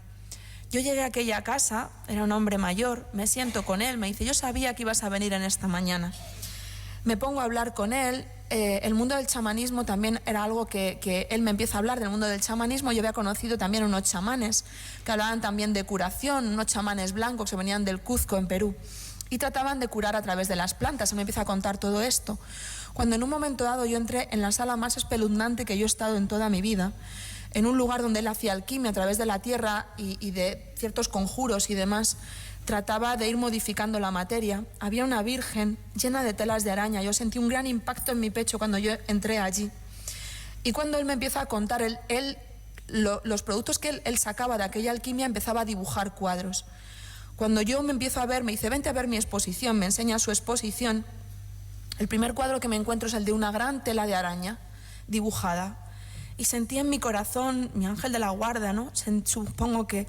[SPEAKER 2] Yo llegué a aquella casa, era un hombre mayor, me siento con él, me dice, yo sabía que ibas a venir en esta mañana. Me pongo a hablar con él, el mundo del chamanismo también era algo que él me empieza a hablar del mundo del chamanismo. Yo había conocido también unos chamanes que hablaban también de curación, unos chamanes blancos que venían del Cuzco en Perú y trataban de curar a través de las plantas. Él me empieza a contar todo esto. Cuando en un momento dado yo entré en la sala más espeluznante que yo he estado en toda mi vida, en un lugar donde él hacía alquimia a través de la tierra y de ciertos conjuros y demás, trataba de ir modificando la materia. Había una virgen llena de telas de araña. Yo sentí un gran impacto en mi pecho cuando yo entré allí. Y cuando él me empieza a contar, los productos que él sacaba de aquella alquimia, empezaba a dibujar cuadros. Cuando yo me empiezo a ver, me dice, vente a ver mi exposición, me enseña su exposición. El primer cuadro que me encuentro es el de una gran tela de araña dibujada. Y sentí en mi corazón, mi ángel de la guarda, ¿no? Supongo que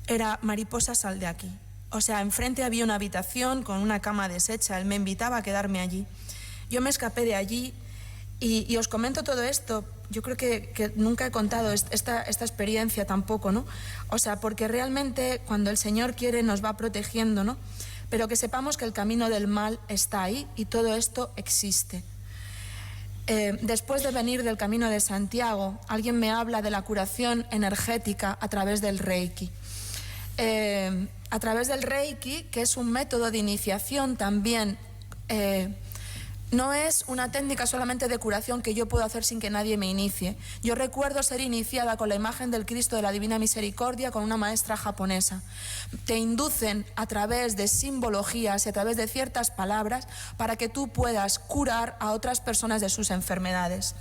[SPEAKER 2] era mariposa, sal de aquí. O sea, enfrente había una habitación con una cama deshecha. Él me invitaba a quedarme allí. Yo me escapé de allí y os comento todo esto. Yo creo que nunca he contado esta experiencia tampoco, ¿no? O sea, porque realmente cuando el Señor quiere nos va protegiendo, ¿no? Pero que sepamos que el camino del mal está ahí y todo esto existe. Después de venir del Camino de Santiago, alguien me habla de la curación energética a través del Reiki. A través del Reiki, que es un método de iniciación también, no es una técnica solamente de curación que yo puedo hacer sin que nadie me inicie. Yo recuerdo ser iniciada con la imagen del Cristo de la Divina Misericordia con una maestra japonesa. Te inducen a través de simbologías y a través de ciertas palabras para que tú puedas curar a otras personas de sus enfermedades.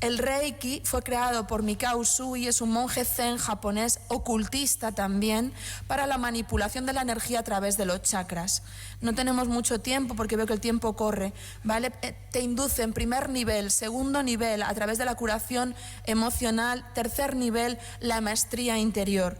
[SPEAKER 2] El Reiki fue creado por Mikao Usui, es un monje zen japonés ocultista también, para la manipulación de la energía a través de los chakras. No tenemos mucho tiempo porque veo que el tiempo corre, ¿vale? Te induce en primer nivel, segundo nivel, a través de la curación emocional, tercer nivel, la maestría interior.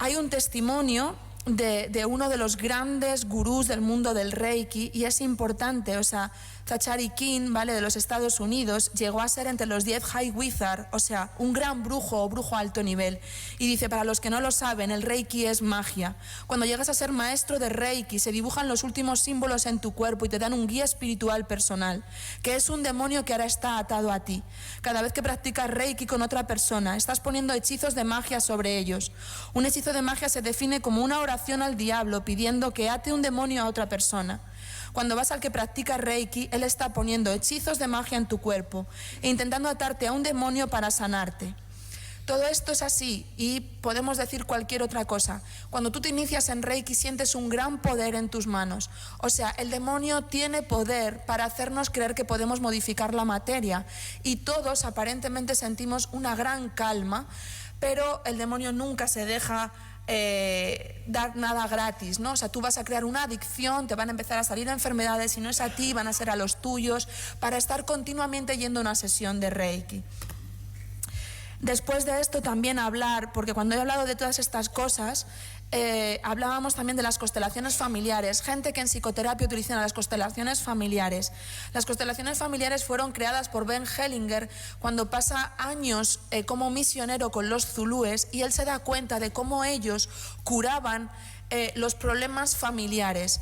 [SPEAKER 2] Hay un testimonio de uno de los grandes gurús del mundo del Reiki y es importante, o sea, Zachary King, ¿vale?, de los Estados Unidos, llegó a ser entre los 10 High Wizard, o sea, un gran brujo o brujo a alto nivel. Y dice, para los que no lo saben, el Reiki es magia. Cuando llegas a ser maestro de Reiki, se dibujan los últimos símbolos en tu cuerpo y te dan un guía espiritual personal, que es un demonio que ahora está atado a ti. Cada vez que practicas Reiki con otra persona, estás poniendo hechizos de magia sobre ellos. Un hechizo de magia se define como una oración al diablo pidiendo que ate un demonio a otra persona. Cuando vas al que practica Reiki, él está poniendo hechizos de magia en tu cuerpo e intentando atarte a un demonio para sanarte. Todo esto es así y podemos decir cualquier otra cosa. Cuando tú te inicias en Reiki sientes un gran poder en tus manos. O sea, el demonio tiene poder para hacernos creer que podemos modificar la materia y todos aparentemente sentimos una gran calma, pero el demonio nunca se deja dar nada gratis, ¿no? O sea, tú vas a crear una adicción, te van a empezar a salir enfermedades, si no es a ti, van a ser a los tuyos, para estar continuamente yendo a una sesión de Reiki. Después de esto también hablar, porque cuando he hablado de todas estas cosas, hablábamos también de las constelaciones familiares, gente que en psicoterapia utiliza las constelaciones familiares. Las constelaciones familiares fueron creadas por Ben Hellinger cuando pasa años como misionero con los zulúes y él se da cuenta de cómo ellos curaban los problemas familiares.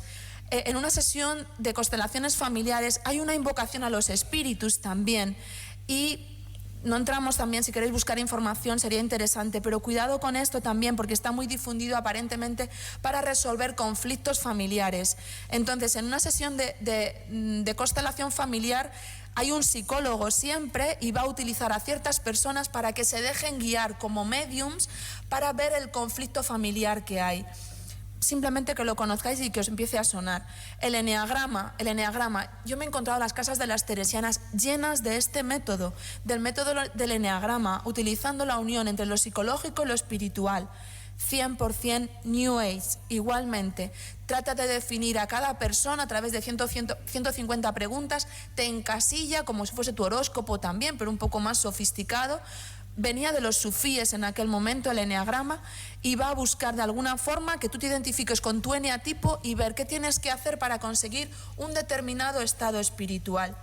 [SPEAKER 2] En una sesión de constelaciones familiares hay una invocación a los espíritus también y no entramos también, si queréis buscar información sería interesante, pero cuidado con esto también porque está muy difundido aparentemente para resolver conflictos familiares. Entonces, en una sesión de constelación familiar hay un psicólogo siempre y va a utilizar a ciertas personas para que se dejen guiar como mediums para ver el conflicto familiar que hay. Simplemente que lo conozcáis y que os empiece a sonar. El eneagrama, yo me he encontrado las casas de las teresianas llenas de este método, del método del eneagrama, utilizando la unión entre lo psicológico y lo espiritual. 100% New Age, igualmente. Trata de definir a cada persona a través de 150 preguntas, te encasilla como si fuese tu horóscopo también, pero un poco más sofisticado. Venía de los sufíes en aquel momento el eneagrama y va a buscar de alguna forma que tú te identifiques con tu eneatipo y ver qué tienes que hacer para conseguir un determinado estado espiritual.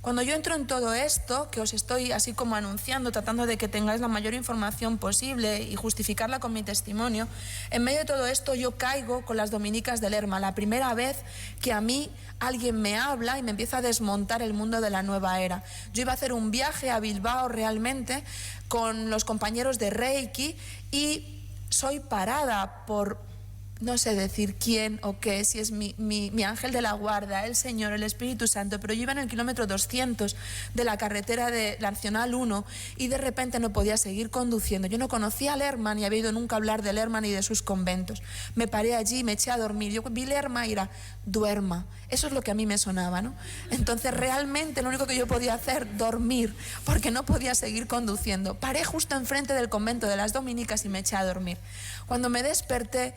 [SPEAKER 2] Cuando yo entro en todo esto, que os estoy así como anunciando, tratando de que tengáis la mayor información posible y justificarla con mi testimonio, en medio de todo esto yo caigo con las dominicas de Lerma, la primera vez que a mí alguien me habla y me empieza a desmontar el mundo de la nueva era. Yo iba a hacer un viaje a Bilbao realmente con los compañeros de Reiki y soy parada por no sé decir quién o qué, si es mi ángel de la guarda, el Señor, el Espíritu Santo, pero yo iba en el kilómetro 200 de la carretera de la Nacional 1 y de repente no podía seguir conduciendo. Yo no conocía a Lerma ni había oído nunca hablar de Lerma ni de sus conventos. Me paré allí y me eché a dormir. Yo vi Lerma y era, duerma. Eso es lo que a mí me sonaba, ¿no? Entonces realmente lo único que yo podía hacer, dormir, porque no podía seguir conduciendo. Paré justo enfrente del convento de las dominicas y me eché a dormir. Cuando me desperté,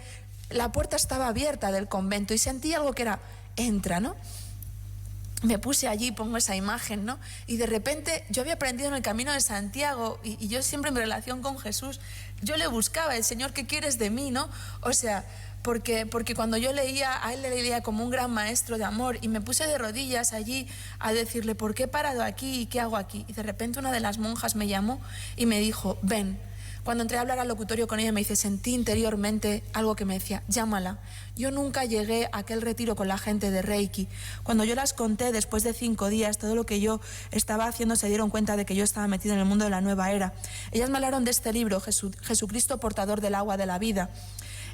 [SPEAKER 2] la puerta estaba abierta del convento y sentí algo que era, entra, ¿no? Me puse allí, pongo esa imagen, ¿no? Y de repente yo había aprendido en el Camino de Santiago y yo siempre en mi relación con Jesús, yo le buscaba, el Señor, ¿qué quieres de mí, no? O sea, porque cuando yo leía, a él le leía como un gran maestro de amor y me puse de rodillas allí a decirle, ¿por qué he parado aquí y qué hago aquí? Y de repente una de las monjas me llamó y me dijo, ven. Cuando entré a hablar al locutorio con ella me dice, sentí interiormente algo que me decía, llámala. Yo nunca llegué a aquel retiro con la gente de Reiki. Cuando yo las conté después de 5 días, todo lo que yo estaba haciendo, se dieron cuenta de que yo estaba metida en el mundo de la nueva era. Ellas me hablaron de este libro, Jesucristo portador del agua de la vida.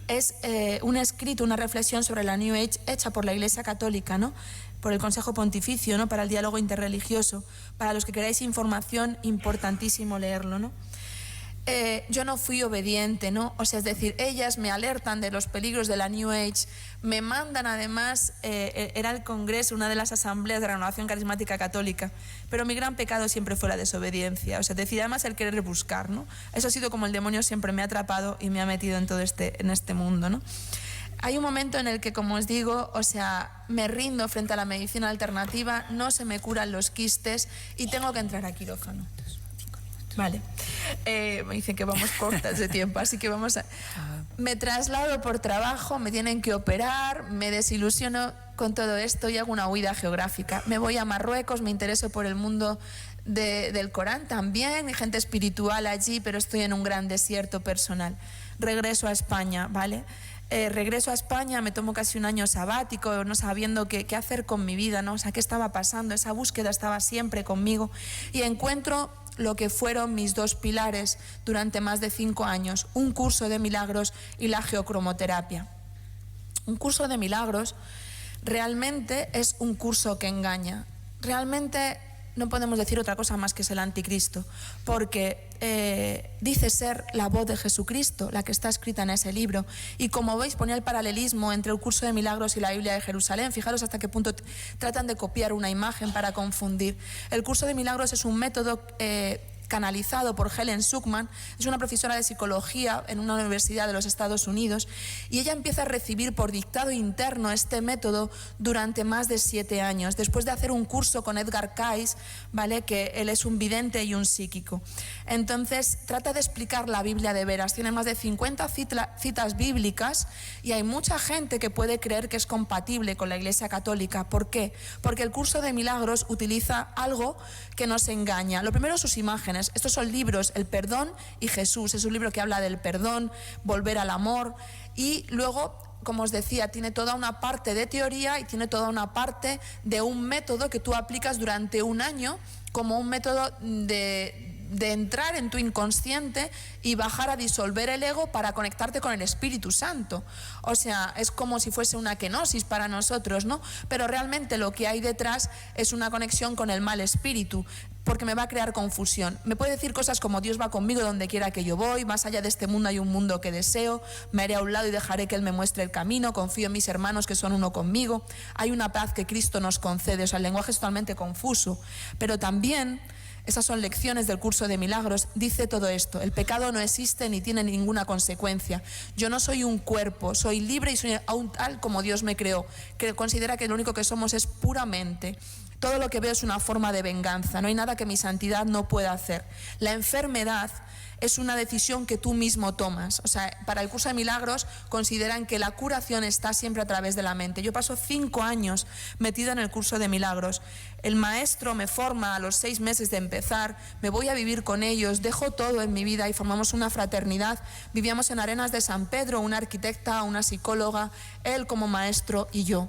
[SPEAKER 2] Es un escrito, una reflexión sobre la New Age hecha por la Iglesia Católica, ¿no? Por el Consejo Pontificio, ¿no? Para el diálogo interreligioso. Para los que queráis información, importantísimo leerlo, ¿no? Yo no fui obediente, ¿no? O sea, es decir, ellas me alertan de los peligros de la New Age, me mandan además, era el Congreso, una de las asambleas de Renovación Carismática Católica, pero mi gran pecado siempre fue la desobediencia, o sea, decir, además el querer buscar, ¿no? Eso ha sido como el demonio siempre me ha atrapado y me ha metido en todo en este mundo, ¿no? Hay un momento en el que, como os digo, o sea, me rindo frente a la medicina alternativa, no se me curan los quistes y tengo que entrar a quirófano. Vale, me dicen que vamos cortas de tiempo, así que vamos a... Me traslado por trabajo, me tienen que operar, me desilusiono con todo esto y hago una huida geográfica. Me voy a Marruecos, me intereso por el mundo del Corán también, hay gente espiritual allí, pero estoy en un gran desierto personal. Regreso a España, ¿vale? Regreso a España, me tomo casi un año sabático, no sabiendo qué hacer con mi vida, ¿no? O sea, qué estaba pasando, esa búsqueda estaba siempre conmigo y encuentro lo que fueron mis 2 pilares durante más de 5 años, un curso de milagros y la geocromoterapia. Un curso de milagros realmente es un curso que engaña. Realmente no podemos decir otra cosa más que es el anticristo, porque dice ser la voz de Jesucristo, la que está escrita en ese libro. Y como veis, ponía el paralelismo entre el curso de milagros y la Biblia de Jerusalén. Fijaros hasta qué punto tratan de copiar una imagen para confundir. El curso de milagros es un método canalizado por Helen Schucman. Es una profesora de psicología en una universidad de los Estados Unidos, y ella empieza a recibir por dictado interno este método durante más de 7 años, después de hacer un curso con Edgar Cayce, ¿vale? Que él es un vidente y un psíquico. Entonces trata de explicar la Biblia de veras, tiene más de 50 citas bíblicas, y hay mucha gente que puede creer que es compatible con la Iglesia Católica. ¿Por qué? Porque el curso de milagros utiliza algo que nos engaña. Lo primero, sus imágenes. Estos son libros, El perdón y Jesús. Es un libro que habla del perdón, volver al amor, y luego, como os decía, tiene toda una parte de teoría y tiene toda una parte de un método que tú aplicas durante un año como un método de entrar en tu inconsciente y bajar a disolver el ego para conectarte con el Espíritu Santo. O sea, es como si fuese una kenosis para nosotros, ¿no? Pero realmente lo que hay detrás es una conexión con el mal espíritu, porque me va a crear confusión. Me puede decir cosas como: Dios va conmigo donde quiera que yo voy, más allá de este mundo hay un mundo que deseo, me haré a un lado y dejaré que Él me muestre el camino, confío en mis hermanos que son uno conmigo, hay una paz que Cristo nos concede. O sea, el lenguaje es totalmente confuso, pero también esas son lecciones del curso de milagros. Dice todo esto: el pecado no existe ni tiene ninguna consecuencia. Yo no soy un cuerpo, soy libre y soy aún tal como Dios me creó, que considera que lo único que somos es puramente. Todo lo que veo es una forma de venganza, no hay nada que mi santidad no pueda hacer. La enfermedad es una decisión que tú mismo tomas. O sea, para el curso de milagros consideran que la curación está siempre a través de la mente. Yo paso 5 años metida en el curso de milagros. El maestro me forma a los 6 meses de empezar, me voy a vivir con ellos, dejo todo en mi vida y formamos una fraternidad. Vivíamos en Arenas de San Pedro, una arquitecta, una psicóloga, él como maestro y yo.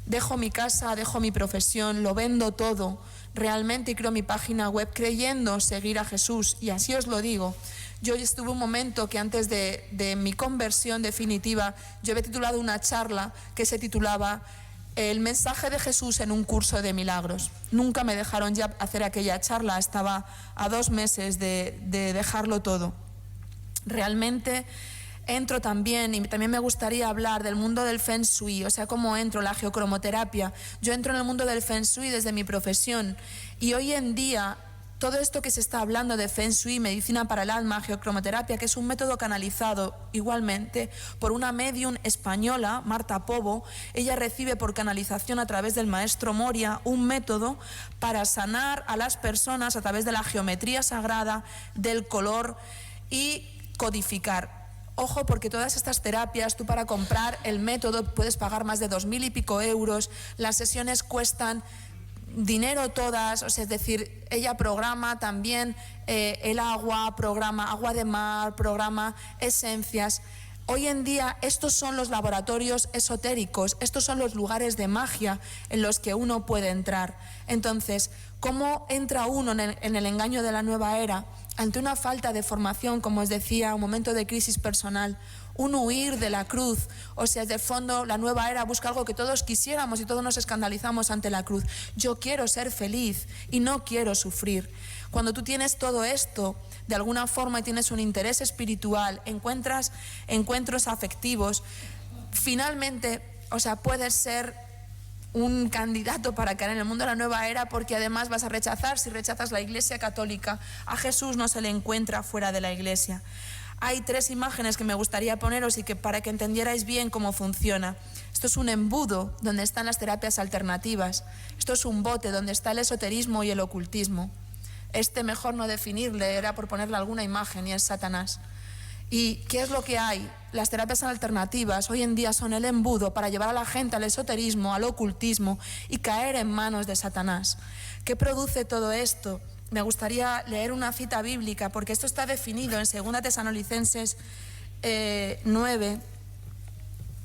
[SPEAKER 2] Dejo mi casa, dejo mi profesión, lo vendo todo realmente y creo mi página web creyendo seguir a Jesús. Y así os lo digo. Yo estuve un momento que antes de mi conversión definitiva, yo había titulado una charla que se titulaba El mensaje de Jesús en un curso de milagros. Nunca me dejaron ya hacer aquella charla, estaba a 2 meses de dejarlo todo. Realmente entro también, y también me gustaría hablar del mundo del Feng Shui, o sea, cómo entro, la geocromoterapia. Yo entro en el mundo del Feng Shui desde mi profesión, y hoy en día todo esto que se está hablando de Feng Shui, medicina para el alma, geocromoterapia, que es un método canalizado igualmente por una medium española, Marta Pobo. Ella recibe por canalización a través del maestro Moria un método para sanar a las personas a través de la geometría sagrada, del color y codificar. Ojo, porque todas estas terapias, tú para comprar el método puedes pagar más de 2.000 y pico euros, las sesiones cuestan dinero todas, o sea, es decir, ella programa también el agua, programa agua de mar, programa esencias. Hoy en día estos son los laboratorios esotéricos, estos son los lugares de magia en los que uno puede entrar. Entonces, ¿cómo entra uno en el engaño de la nueva era? Ante una falta de formación, como os decía, un momento de crisis personal, un huir de la cruz. O sea, de fondo la nueva era busca algo que todos quisiéramos y todos nos escandalizamos ante la cruz. Yo quiero ser feliz y no quiero sufrir. Cuando tú tienes todo esto, de alguna forma tienes un interés espiritual, encuentras encuentros afectivos, finalmente, o sea, puedes ser un candidato para caer en el mundo de la nueva era, porque además vas a rechazar, si rechazas la Iglesia Católica, a Jesús no se le encuentra fuera de la Iglesia. Hay 3 imágenes que me gustaría poneros y que para que entendierais bien cómo funciona. Esto es un embudo donde están las terapias alternativas. Esto es un bote donde está el esoterismo y el ocultismo. Este mejor no definirle, era por ponerle alguna imagen, y es Satanás. ¿Y qué es lo que hay? Las terapias alternativas hoy en día son el embudo para llevar a la gente al esoterismo, al ocultismo y caer en manos de Satanás. ¿Qué produce todo esto? Me gustaría leer una cita bíblica, porque esto está definido en 2 Tesalonicenses 9.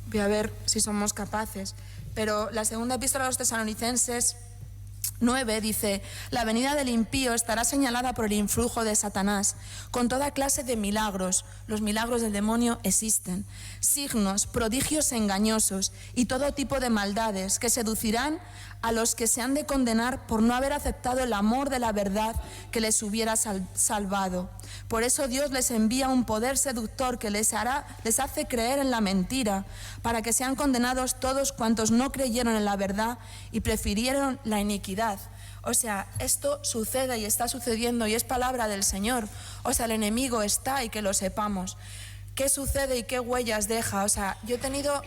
[SPEAKER 2] Voy a ver si somos capaces. Pero la segunda epístola a los Tesalonicenses 9 dice: la venida del impío estará señalada por el influjo de Satanás, con toda clase de milagros. Los milagros del demonio existen, signos, prodigios engañosos y todo tipo de maldades que seducirán a los que se han de condenar por no haber aceptado el amor de la verdad que les hubiera salvado. Por eso Dios les envía un poder seductor que les hace creer en la mentira, para que sean condenados todos cuantos no creyeron en la verdad y prefirieron la iniquidad. O sea, esto sucede y está sucediendo y es palabra del Señor. O sea, el enemigo está y que lo sepamos. ¿Qué sucede y qué huellas deja? O sea, yo he tenido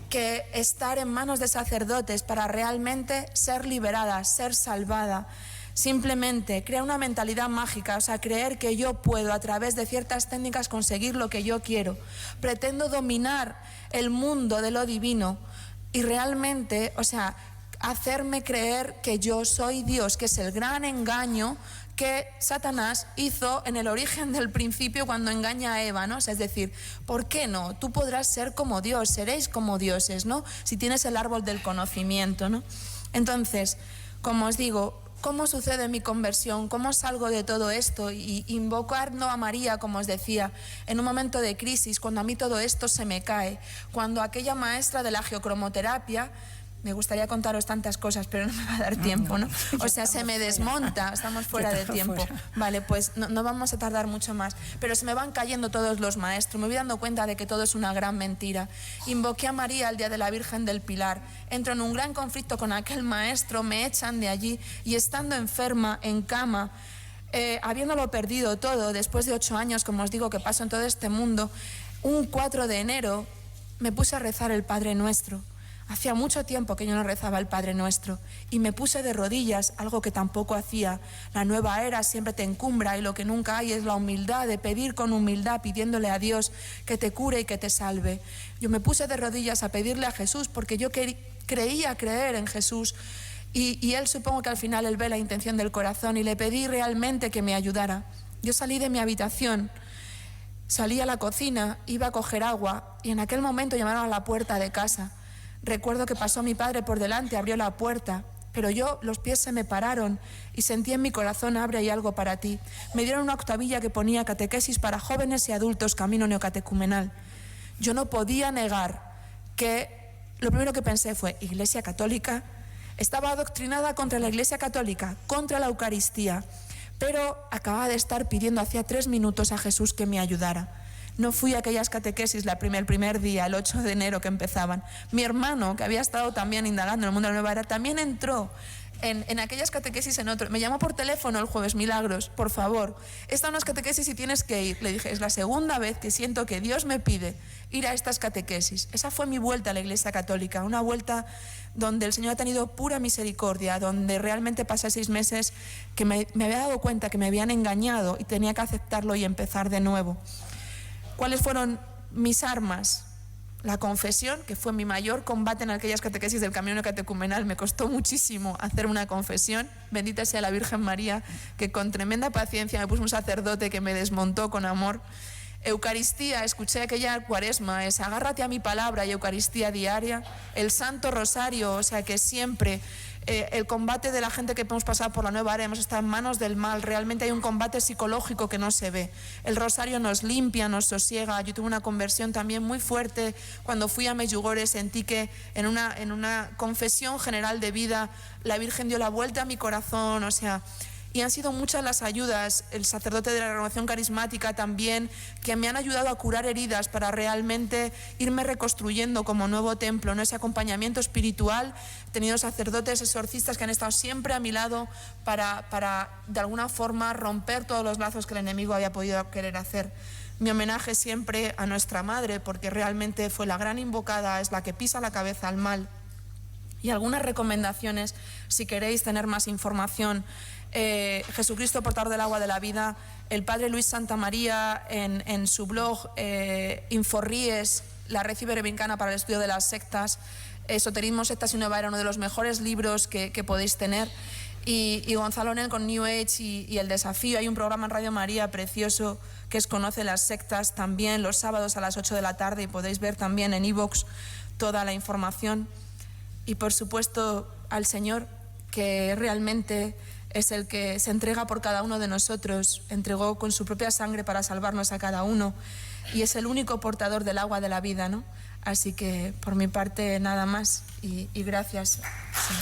[SPEAKER 2] que estar en manos de sacerdotes para realmente ser liberada, ser salvada. Simplemente crear una mentalidad mágica, o sea, creer que yo puedo a través de ciertas técnicas conseguir lo que yo quiero. Pretendo dominar el mundo de lo divino y realmente, o sea, hacerme creer que yo soy Dios, que es el gran engaño que Satanás hizo en el origen del principio cuando engaña a Eva, ¿no? O sea, es decir, ¿por qué no? Tú podrás ser como Dios, seréis como dioses, ¿no? Si tienes el árbol del conocimiento, ¿no? Entonces, como os digo, ¿cómo sucede mi conversión? ¿Cómo salgo de todo esto? Y invocando a María, como os decía, en un momento de crisis, cuando a mí todo esto se me cae, cuando aquella maestra de la geocromoterapia, me gustaría contaros tantas cosas, pero no me va a dar tiempo, ¿no? O sea, se me desmonta, estamos fuera de tiempo. Vale, pues no vamos a tardar mucho más. Pero se me van cayendo todos los maestros, me voy dando cuenta de que todo es una gran mentira. Invoqué a María el día de la Virgen del Pilar, entro en un gran conflicto con aquel maestro, me echan de allí y estando enferma, en cama, habiéndolo perdido todo, después de 8 años, como os digo, que paso en todo este mundo, un 4 de enero me puse a rezar el Padre Nuestro. Hacía mucho tiempo que yo no rezaba el Padre Nuestro y me puse de rodillas, algo que tampoco hacía. La nueva era siempre te encumbra y lo que nunca hay es la humildad, de pedir con humildad, pidiéndole a Dios que te cure y que te salve. Yo me puse de rodillas a pedirle a Jesús porque yo creía creer en Jesús y Él, supongo que al final Él ve la intención del corazón, y le pedí realmente que me ayudara. Yo salí de mi habitación, salí a la cocina, iba a coger agua y en aquel momento llamaron a la puerta de casa. Recuerdo que pasó mi padre por delante, abrió la puerta, pero los pies se me pararon y sentí en mi corazón: abre, hay algo para ti. Me dieron una octavilla que ponía catequesis para jóvenes y adultos, camino neocatecumenal. Yo no podía negar que lo primero que pensé fue: Iglesia Católica. Estaba adoctrinada contra la Iglesia Católica, contra la Eucaristía, pero acababa de estar pidiendo hacía 3 minutos a Jesús que me ayudara. No fui a aquellas catequesis el primer día, el 8 de enero que empezaban. Mi hermano, que había estado también indagando en el mundo de la nueva era, también entró en aquellas catequesis en otro. Me llamó por teléfono el jueves: Milagros, por favor, están unas catequesis y tienes que ir. Le dije: es la segunda vez que siento que Dios me pide ir a estas catequesis. Esa fue mi vuelta a la Iglesia Católica, una vuelta donde el Señor ha tenido pura misericordia, donde realmente pasé 6 meses que me había dado cuenta que me habían engañado y tenía que aceptarlo y empezar de nuevo. ¿Cuáles fueron mis armas? La confesión, que fue mi mayor combate en aquellas catequesis del camino catecumenal. Me costó muchísimo hacer una confesión. Bendita sea la Virgen María, que con tremenda paciencia me puso un sacerdote que me desmontó con amor. Eucaristía, escuché aquella cuaresma, es agárrate a mi palabra y Eucaristía diaria. El Santo Rosario, o sea que siempre el combate de la gente que hemos pasado por la nueva era, hemos estado en manos del mal. Realmente hay un combate psicológico que no se ve. El rosario nos limpia, nos sosiega. Yo tuve una conversión también muy fuerte cuando fui a Medjugorje. Sentí que en una confesión general de vida la Virgen dio la vuelta a mi corazón, o sea. Y han sido muchas las ayudas, el sacerdote de la renovación carismática también, que me han ayudado a curar heridas para realmente irme reconstruyendo como nuevo templo, ¿no? Ese acompañamiento espiritual. He tenido sacerdotes exorcistas que han estado siempre a mi lado para de alguna forma romper todos los lazos que el enemigo había podido querer hacer. Mi homenaje siempre a nuestra Madre, porque realmente fue la gran invocada, es la que pisa la cabeza al mal. Y algunas recomendaciones, si queréis tener más información. Jesucristo, portador del agua de la vida, el padre Luis Santamaría en su blog Inforríes, la red iberoamericana para el estudio de las sectas, Esoterismo, sectas y nueva era, uno de los mejores libros que podéis tener, y Gonzalo Nel con New Age y el desafío. Hay un programa en Radio María precioso que es Conoce las sectas, también los sábados a las 8 de la tarde, y podéis ver también en iVoox toda la información. Y por supuesto al Señor, que realmente es el que se entrega por cada uno de nosotros, entregó con su propia sangre para salvarnos a cada uno, y es el único portador del agua de la vida, ¿no? Así que por mi parte nada más, y gracias. Sí.